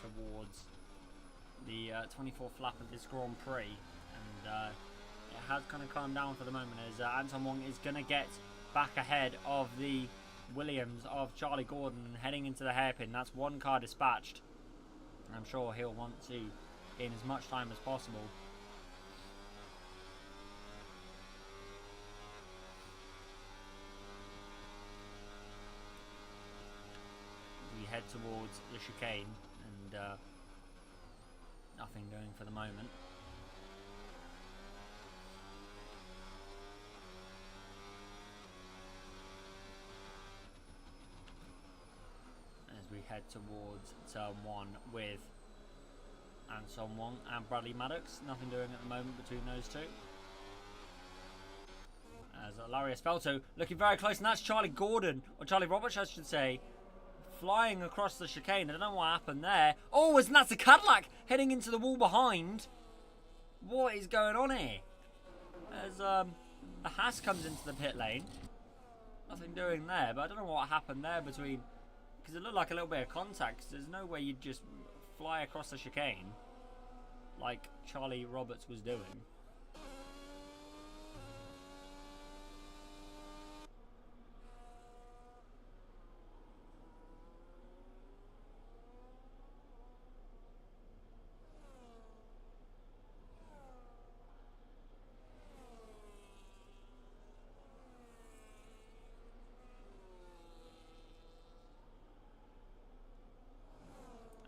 Towards the 24th lap of this Grand Prix, and it has kind of calmed down for the moment, as Anton Wong is going to get back ahead of the Williams of Charlie Gordon, heading into the hairpin. That's 1 car dispatched. I'm sure he'll want to gain as much time as possible. We head towards the chicane, and nothing doing for the moment. As we head towards turn 1 with Anton Wong and Bradley Maddox, nothing doing at the moment between those two. As Larry Espelto looking very close, and that's Charlie Gordon, or Charlie Roberts I should say, flying across the chicane. I don't know what happened there. Oh, and that's a Cadillac heading into the wall behind. What is going on here? As a Haas comes into the pit lane. Nothing doing there, but I don't know what happened there between... Because it looked like a little bit of contact. There's no way you'd just fly across the chicane like Charlie Roberts was doing.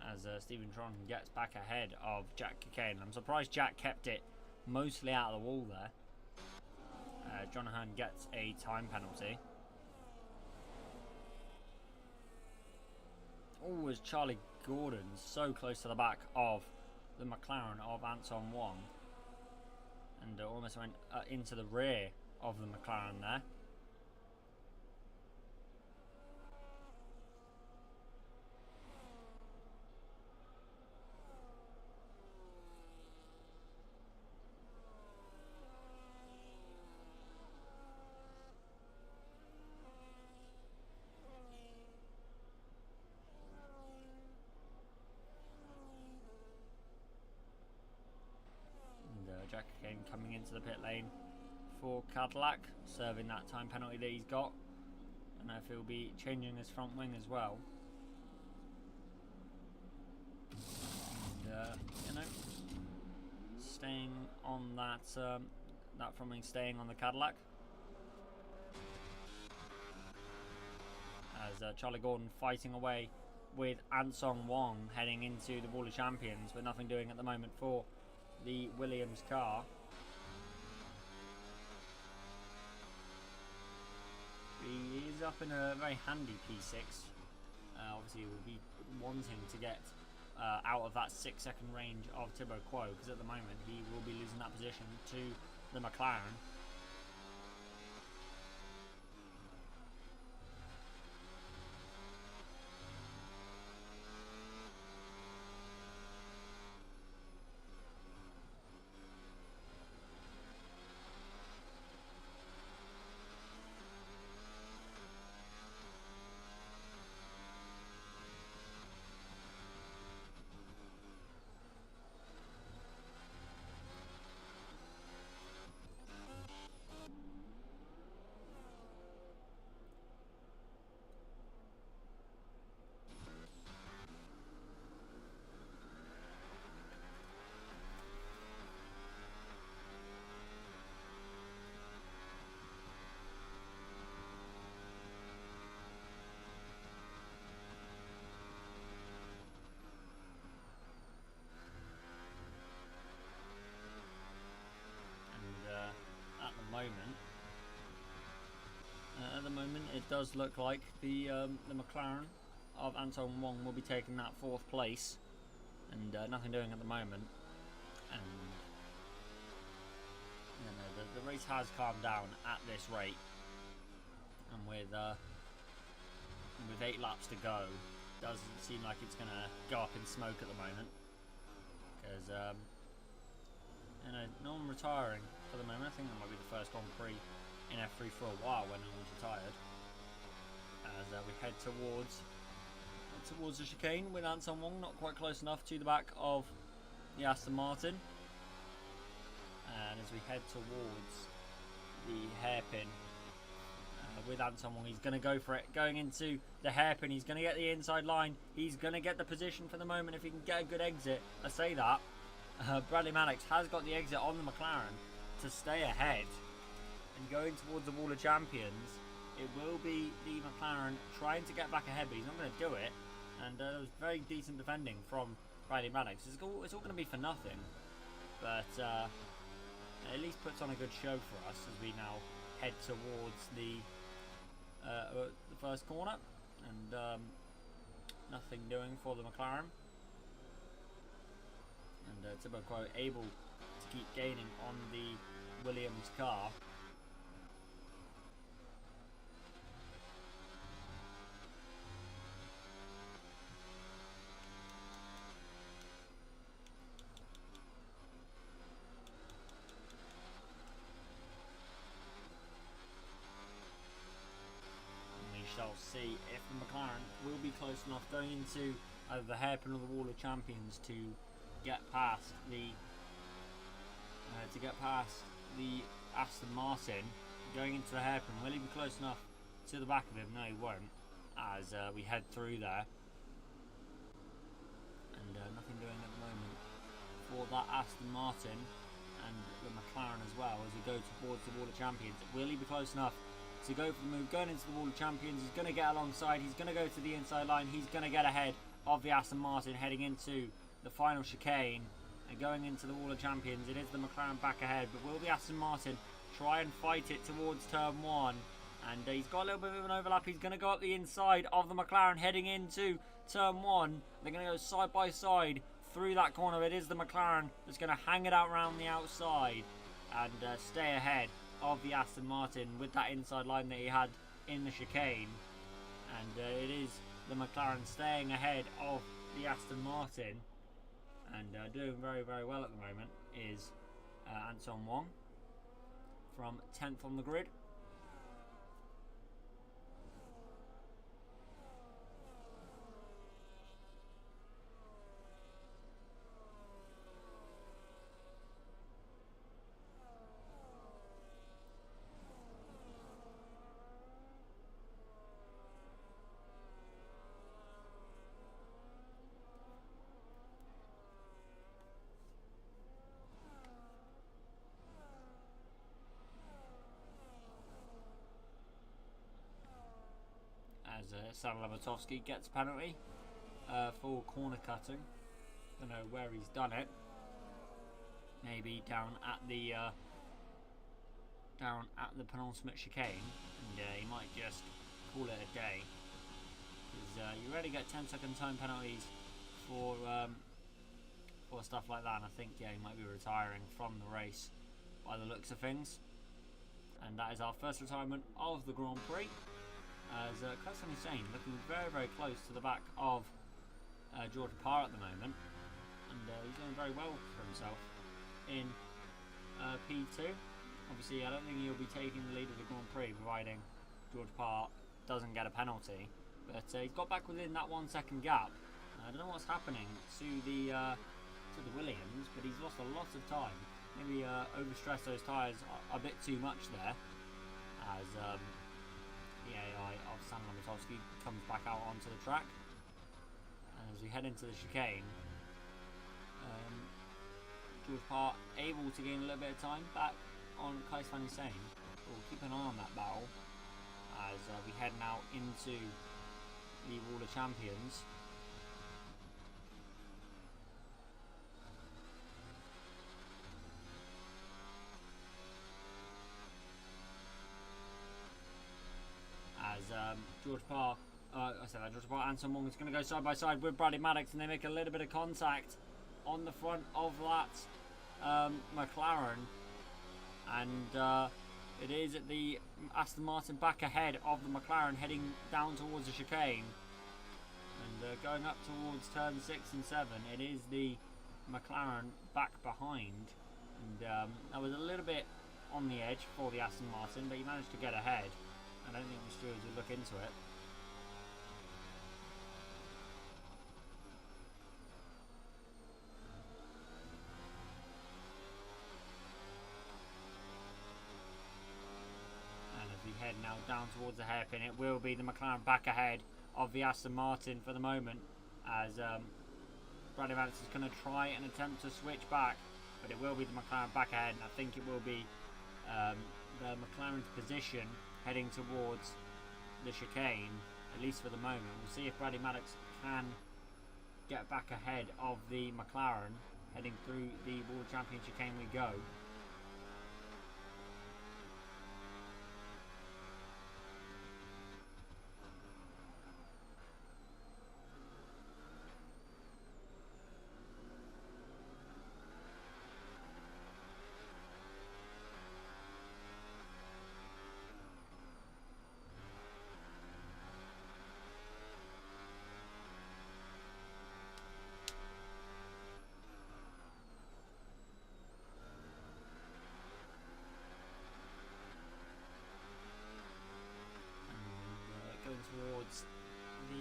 As Stephen Tron gets back ahead of Jack Cockane. I'm surprised Jack kept it mostly out of the wall there. Jonahan gets a time penalty. Oh, as Charlie Gordon so close to the back of the McLaren of Anton Wong. And almost went into the rear of the McLaren there. Jack Kane coming into the pit lane for Cadillac, serving that time penalty that he's got. I don't know if he'll be changing his front wing as well. And, you know, staying on that that front wing, staying on the Cadillac. As Charlie Gordon fighting away with Ansong Wong heading into the Wall of Champions, but nothing doing at the moment for the Williams car. He is up in a very handy P6. Obviously he will be wanting to get out of that 6-second range of Thibaut Quo, because at the moment he will be losing that position to the McLaren. At the moment, it does look like the McLaren of Anton Wong will be taking that 4th place, and nothing doing at the moment. And you know, the race has calmed down at this rate, and with 8 laps to go, doesn't seem like it's going to go up in smoke at the moment, because you know, no one retiring for the moment. I think that might be the first Grand Prix in F3 for a while when no one's retired. As we head towards the chicane with Anton Wong not quite close enough to the back of the Aston Martin. And as we head towards the hairpin with Anton Wong, he's going to go for it. Going into the hairpin, he's going to get the inside line. He's going to get the position for the moment if he can get a good exit. I say that. Bradley Maddox has got the exit on the McLaren to stay ahead. And going towards the Wall of Champions, it will be the McLaren trying to get back ahead, but he's not going to do it. And there was very decent defending from Bradley Maddox. It's all going to be for nothing, but at least puts on a good show for us as we now head towards the first corner. And nothing doing for the McLaren. And Thibaut Quo able to keep gaining on the Williams car. shall see if the McLaren will be close enough going into the hairpin of the Wall of Champions to get past the Aston Martin going into the hairpin. Will he be close enough to the back of him? No, he won't, as we head through there. And nothing doing at the moment for that Aston Martin and the McLaren as well as we go towards the Wall of Champions. Will he be close enough to go for the move? Going into the Wall of Champions, he's going to get alongside, he's going to go to the inside line, he's going to get ahead of the Aston Martin heading into the final chicane. And going into the Wall of Champions, it is the McLaren back ahead, but will the Aston Martin try and fight it towards turn one? And he's got a little bit of an overlap. He's going to go up the inside of the McLaren heading into turn one. They're going to go side by side through that corner. It is the McLaren that's going to hang it out around the outside and stay ahead of the Aston Martin with that inside line that he had in the chicane. And it is the McLaren staying ahead of the Aston Martin and doing very, very well at the moment is Anton Wong from 10th on the grid. As San Labatovsky gets a penalty for corner cutting. Don't know where he's done it. Maybe down at the penultimate chicane, and he might just call it a day. Because you already get 10-second time penalties for stuff like that, and I think he might be retiring from the race by the looks of things. And that is our first retirement of the Grand Prix. As Kasan Hussein looking very, very close to the back of George Parr at the moment, and he's doing very well for himself in P2. Obviously, I don't think he'll be taking the lead of the Grand Prix, providing George Parr doesn't get a penalty. But he's got back within that 1 second gap. I don't know what's happening to the Williams, but he's lost a lot of time. Maybe overstressed those tyres a bit too much there, as the AI of San Labatovsky comes back out onto the track. And as we head into the chicane, George Parr able to gain a little bit of time back on Kasan Hussein. We'll keep an eye on that battle as we head now into the Wall of Champions. As George Parr and Anton Wong is going to go side by side with Bradley Maddox, and they make a little bit of contact on the front of that McLaren, and it is the Aston Martin back ahead of the McLaren heading down towards the chicane, and going up towards turn 6 and 7 it is the McLaren back behind, and that was a little bit on the edge for the Aston Martin, but he managed to get ahead. I don't think the stewards will look into it. And as we head now down towards the hairpin, it will be the McLaren back ahead of the Aston Martin for the moment, as Bradley Maddox is going to try and attempt to switch back, but it will be the McLaren back ahead, and I think it will be the McLaren's position heading towards the chicane, at least for the moment. We'll see if Bradley Maddox can get back ahead of the McLaren heading through the World Champion chicane we go.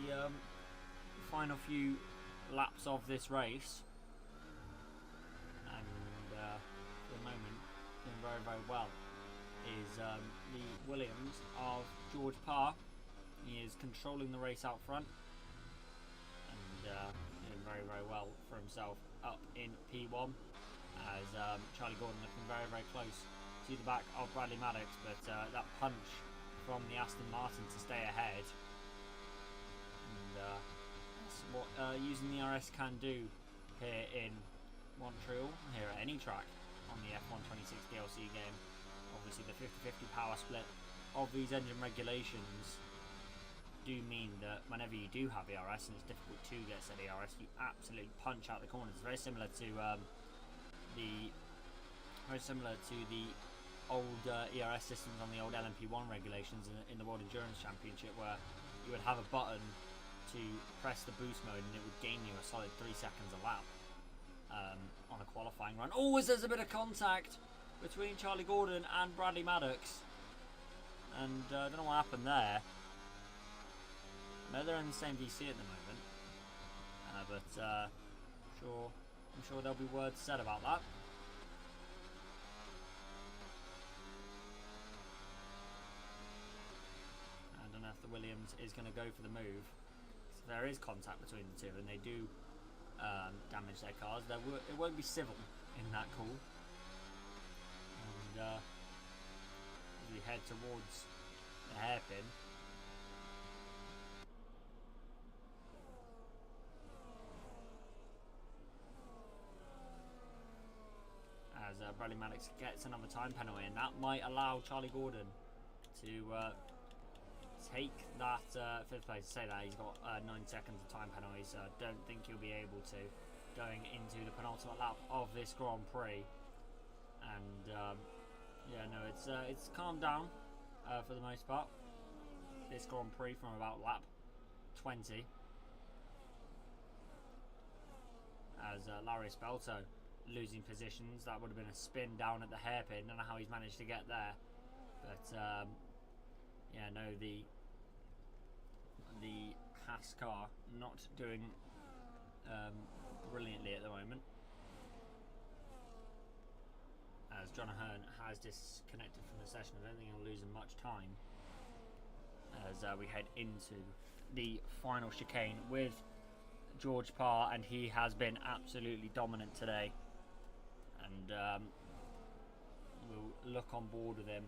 the final few laps of this race, and for the moment doing very, very well, is the Williams of George Parr. He is controlling the race out front and doing very, very well for himself up in P1, as Charlie Gordon looking very, very close to the back of Bradley Maddox, but that punch from the Aston Martin to stay ahead, and that's what using the RS can do here in Montreal, here at any track on the F1 26 DLC game. Obviously the 50-50 power split of these engine regulations do mean that whenever you do have ERS and it's difficult to get steady ERS, you absolutely punch out the corners. It's very similar to the old ERS systems on the old LMP1 regulations in the World Endurance Championship, where you would have a button to press the boost mode and it would gain you a solid 3 seconds a lap on a qualifying run. Always there's a bit of contact between Charlie Gordon and Bradley Maddox, and I don't know what happened there. No, they're in the same VC at the moment, but I'm sure there'll be words said about that. I don't know if the Williams is going to go for the move. So there is contact between the two, and they do damage their cars. It won't be civil in that call. And as we head towards the hairpin, as Bradley Maddox gets another time penalty, and that might allow Charlie Gordon to take that 5th place. To say that he's got 9 seconds of time penalty, so I don't think he'll be able to going into the penultimate lap of this Grand Prix. And yeah, no, it's calmed down for the most part, this Grand Prix, from about lap 20, as Larry Spelto losing positions. That would have been a spin down at the hairpin. Don't know how he's managed to get there, but yeah, no, the Haas car not doing brilliantly at the moment, as John Ahern has disconnected from the session. I don't think he'll lose him much time as we head into the final chicane with George Parr, and he has been absolutely dominant today, and we'll look on board with him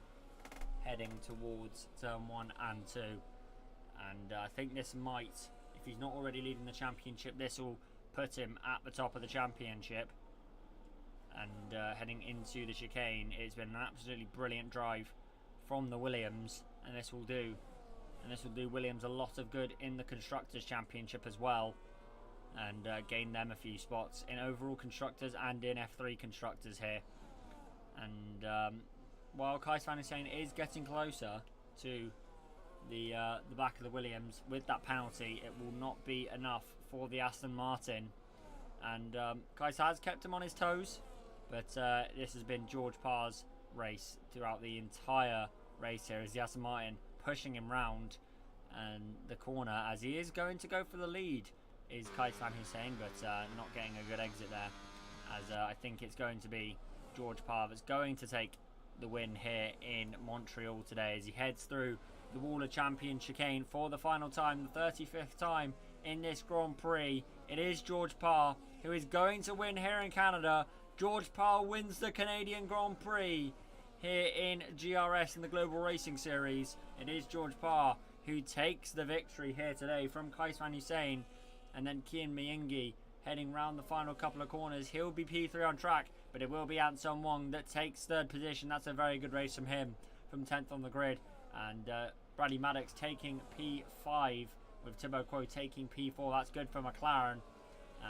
heading towards turn 1 and 2, and I think this might, if he's not already leading the championship, this will put him at the top of the championship. And heading into the chicane, it's been an absolutely brilliant drive from the Williams, and this will do Williams a lot of good in the Constructors' Championship as well, and gain them a few spots in overall Constructors and in F3 Constructors here. And while Kais Van Hussein is getting closer to the back of the Williams with that penalty, it will not be enough for the Aston Martin, and Kais has kept him on his toes. But this has been George Parr's race throughout the entire race here, as the Aston Martin pushing him round and the corner, as he is going to go for the lead, is Kais Van Hussein, but not getting a good exit there, as I think it's going to be George Parr that's going to take the win here in Montreal today, as he heads through the Wall of Champions chicane for the final time, the 35th time in this Grand Prix. It is George Parr who is going to win here in Canada. George Parr wins the Canadian Grand Prix here in GRS in the Global Racing Series. It is George Parr who takes the victory here today from Kais Van Hussein, and then Kian Miyingi heading round the final couple of corners. He'll be P3 on track, but it will be Anson Wong that takes 3rd position. That's a very good race from him, from 10th on the grid. And Bradley Maddox taking P5, with Thibaut Quo taking P4. That's good for McLaren,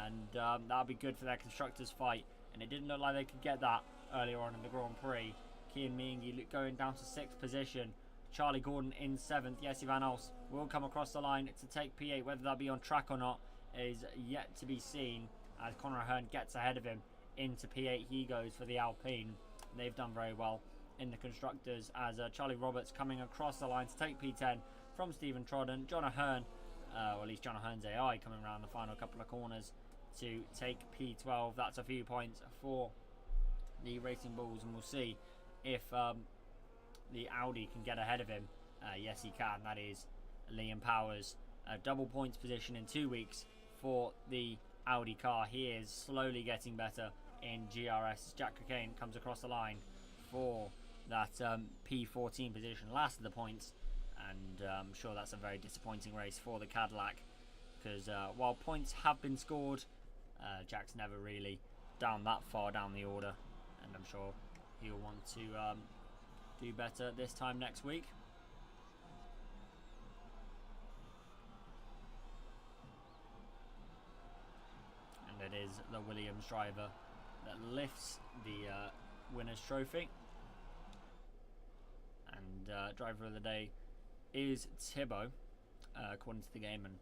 and that'll be good for their constructors fight. And it didn't look like they could get that earlier on in the Grand Prix. Kian Miyingi going down to 6th position. Charlie Gordon in 7th. Jesse Van Alst will come across the line to take P8. Whether that be on track or not is yet to be seen, as Conor Ahern gets ahead of him into P8. He goes for the Alpine. They've done very well in the constructors, as Charlie Roberts coming across the line to take P10 from Stephen Trodden. John Ahern or at least John Hearn's AI coming around the final couple of corners to take P12. That's a few points for the Racing Bulls, and we'll see if the Audi can get ahead of him. Yes, he can. That is Liam Powers. Double points position in 2 weeks for the Audi car. He is slowly getting better in GRS. Jack Cocaine comes across the line for that P14 position, last of the points, and I'm sure that's a very disappointing race for the Cadillac, because while points have been scored, Jack's never really down that far down the order, and I'm sure he'll want to do better this time next week. And it is the Williams driver that lifts the winner's trophy, and driver of the day is Thibaut, according to the game, and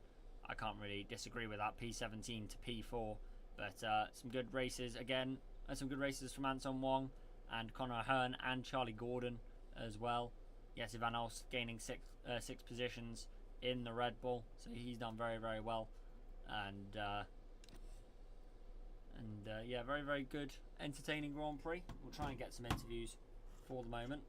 I can't really disagree with that. P17 to P4, but some good races again, some good races from Anton Wong and Conor Hearn and Charlie Gordon as well. Yes, Van Alst gaining six positions in the Red Bull, so he's done very, very well, and yeah, very, very good, entertaining Grand Prix. We'll try and get some interviews for the moment.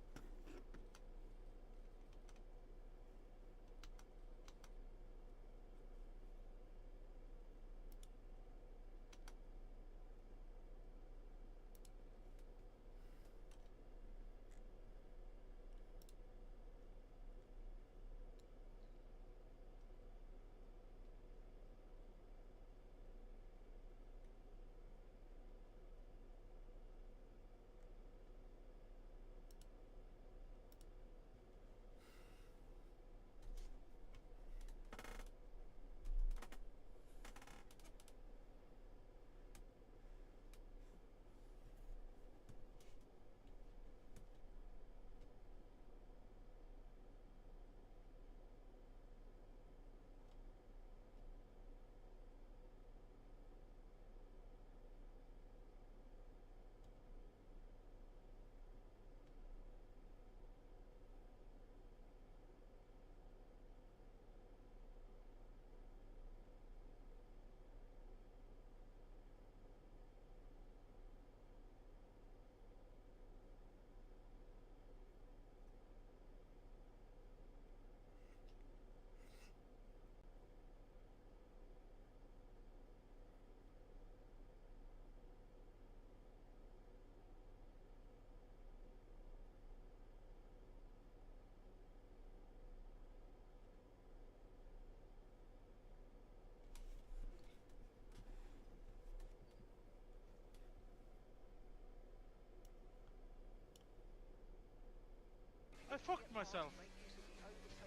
I fucked myself!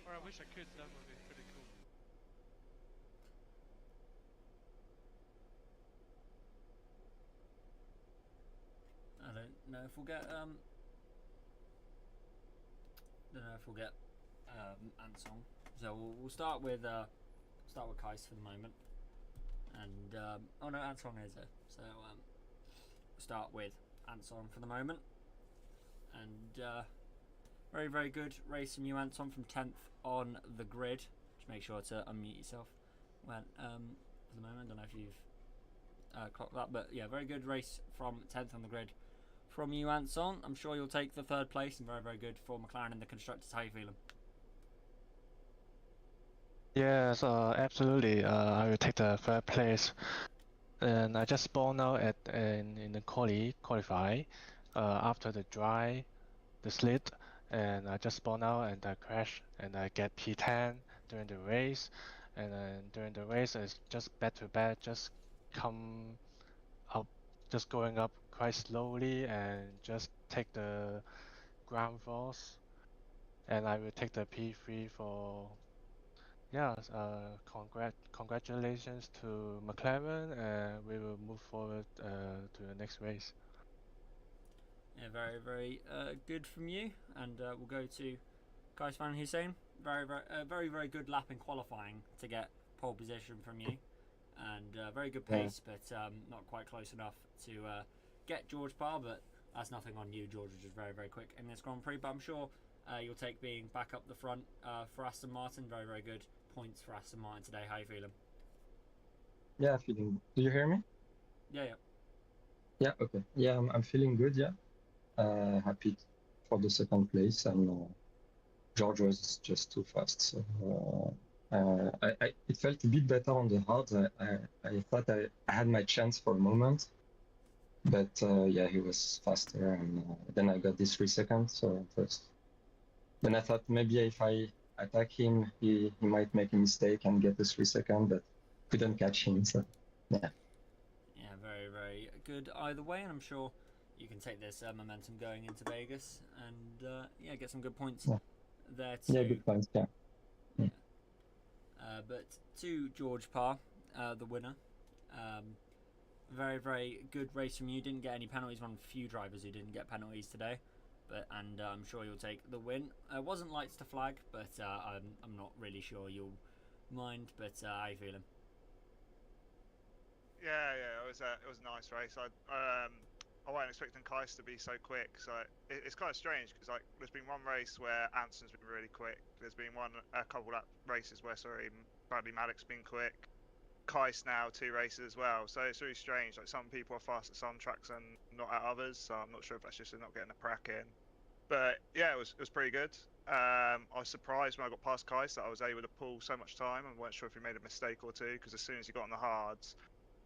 Or I wish I could, that would be pretty cool. I don't know if we'll get Ansong. So we'll start with Kais for the moment, and oh no, Ansong is there. So we'll start with Ansong for the moment, and very, very good race from you, Anton, from 10th on the grid. Just make sure to unmute yourself when for the moment. I don't know if you've clocked that, but yeah, very good race from 10th on the grid from you, Anton. I'm sure you'll take the 3rd place, and very, very good for McLaren in the constructors. How you feeling? Yes, absolutely. I will take the 3rd place, and I just spawned out in the qualify after the dry, the slit, and I just spawned out and I crash and I get P10 during the race, and then during the race it's just back to back, just come up, just going up quite slowly and just take the ground force, and I will take the P3 for. Yeah, congratulations to McLaren, and we will move forward to the next race. Yeah, very, very good from you, and we'll go to Kais Van Hussein. Very, very good lap in qualifying to get pole position from you, and very good pace, but not quite close enough to get George Parr. But that's nothing on you. George was just very, very quick in this Grand Prix, but I'm sure you'll take being back up the front for Aston Martin. Very, very good points for Aston Martin today. How you feeling? Yeah, feeling. Do you hear me? Yeah, yeah. Yeah, okay. Yeah, I'm feeling good. Yeah, happy for the second place, and George was just too fast. So it felt a bit better on the hard. I thought I had my chance for a moment, but yeah, he was faster, and then I got this 3 seconds. So first, then I thought maybe if I attack him, he might make a mistake and get the 3 second, but couldn't catch him. So yeah. Yeah, very, very good either way, and I'm sure you can take this momentum going into Vegas and yeah, get some good points Yeah. there too. Yeah, good points. Yeah. Yeah. But to George Parr, the winner. Very, very good race from you. Didn't get any penalties. One of the few drivers who didn't get penalties today. But I'm sure you'll take the win. Wasn't lights to flag, but I'm not really sure you'll mind. But how you feeling? Yeah, it was a nice race. I wasn't expecting Kais to be so quick. So it's kind of strange because like there's been one race where Anson's been really quick. There's been a couple of races where Bradley Maddox's been quick. Kais now 2 races as well. So it's really strange. Like some people are fast at some tracks and not at others. So I'm not sure if that's just not getting a prac in. But yeah, it was pretty good. I was surprised when I got past Kais that I was able to pull so much time. I wasn't sure if he made a mistake or two because as soon as he got on the hards,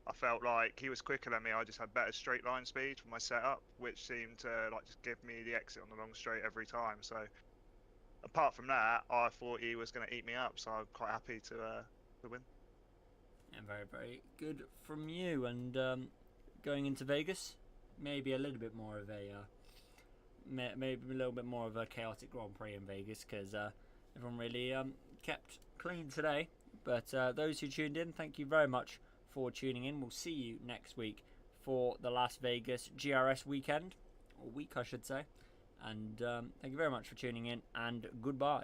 I felt like he was quicker than me. I just had better straight line speed for my setup, which seemed to like just give me the exit on the long straight every time. So apart from that, I thought he was going to eat me up. So I'm quite happy to win. And very, very good from you. And going into Vegas, maybe a little bit more of a chaotic Grand Prix in Vegas because everyone really kept clean today. But those who tuned in, thank you very much for tuning in. We'll see you next week for the Las Vegas GRS weekend, or week I should say. And thank you very much for tuning in, and goodbye.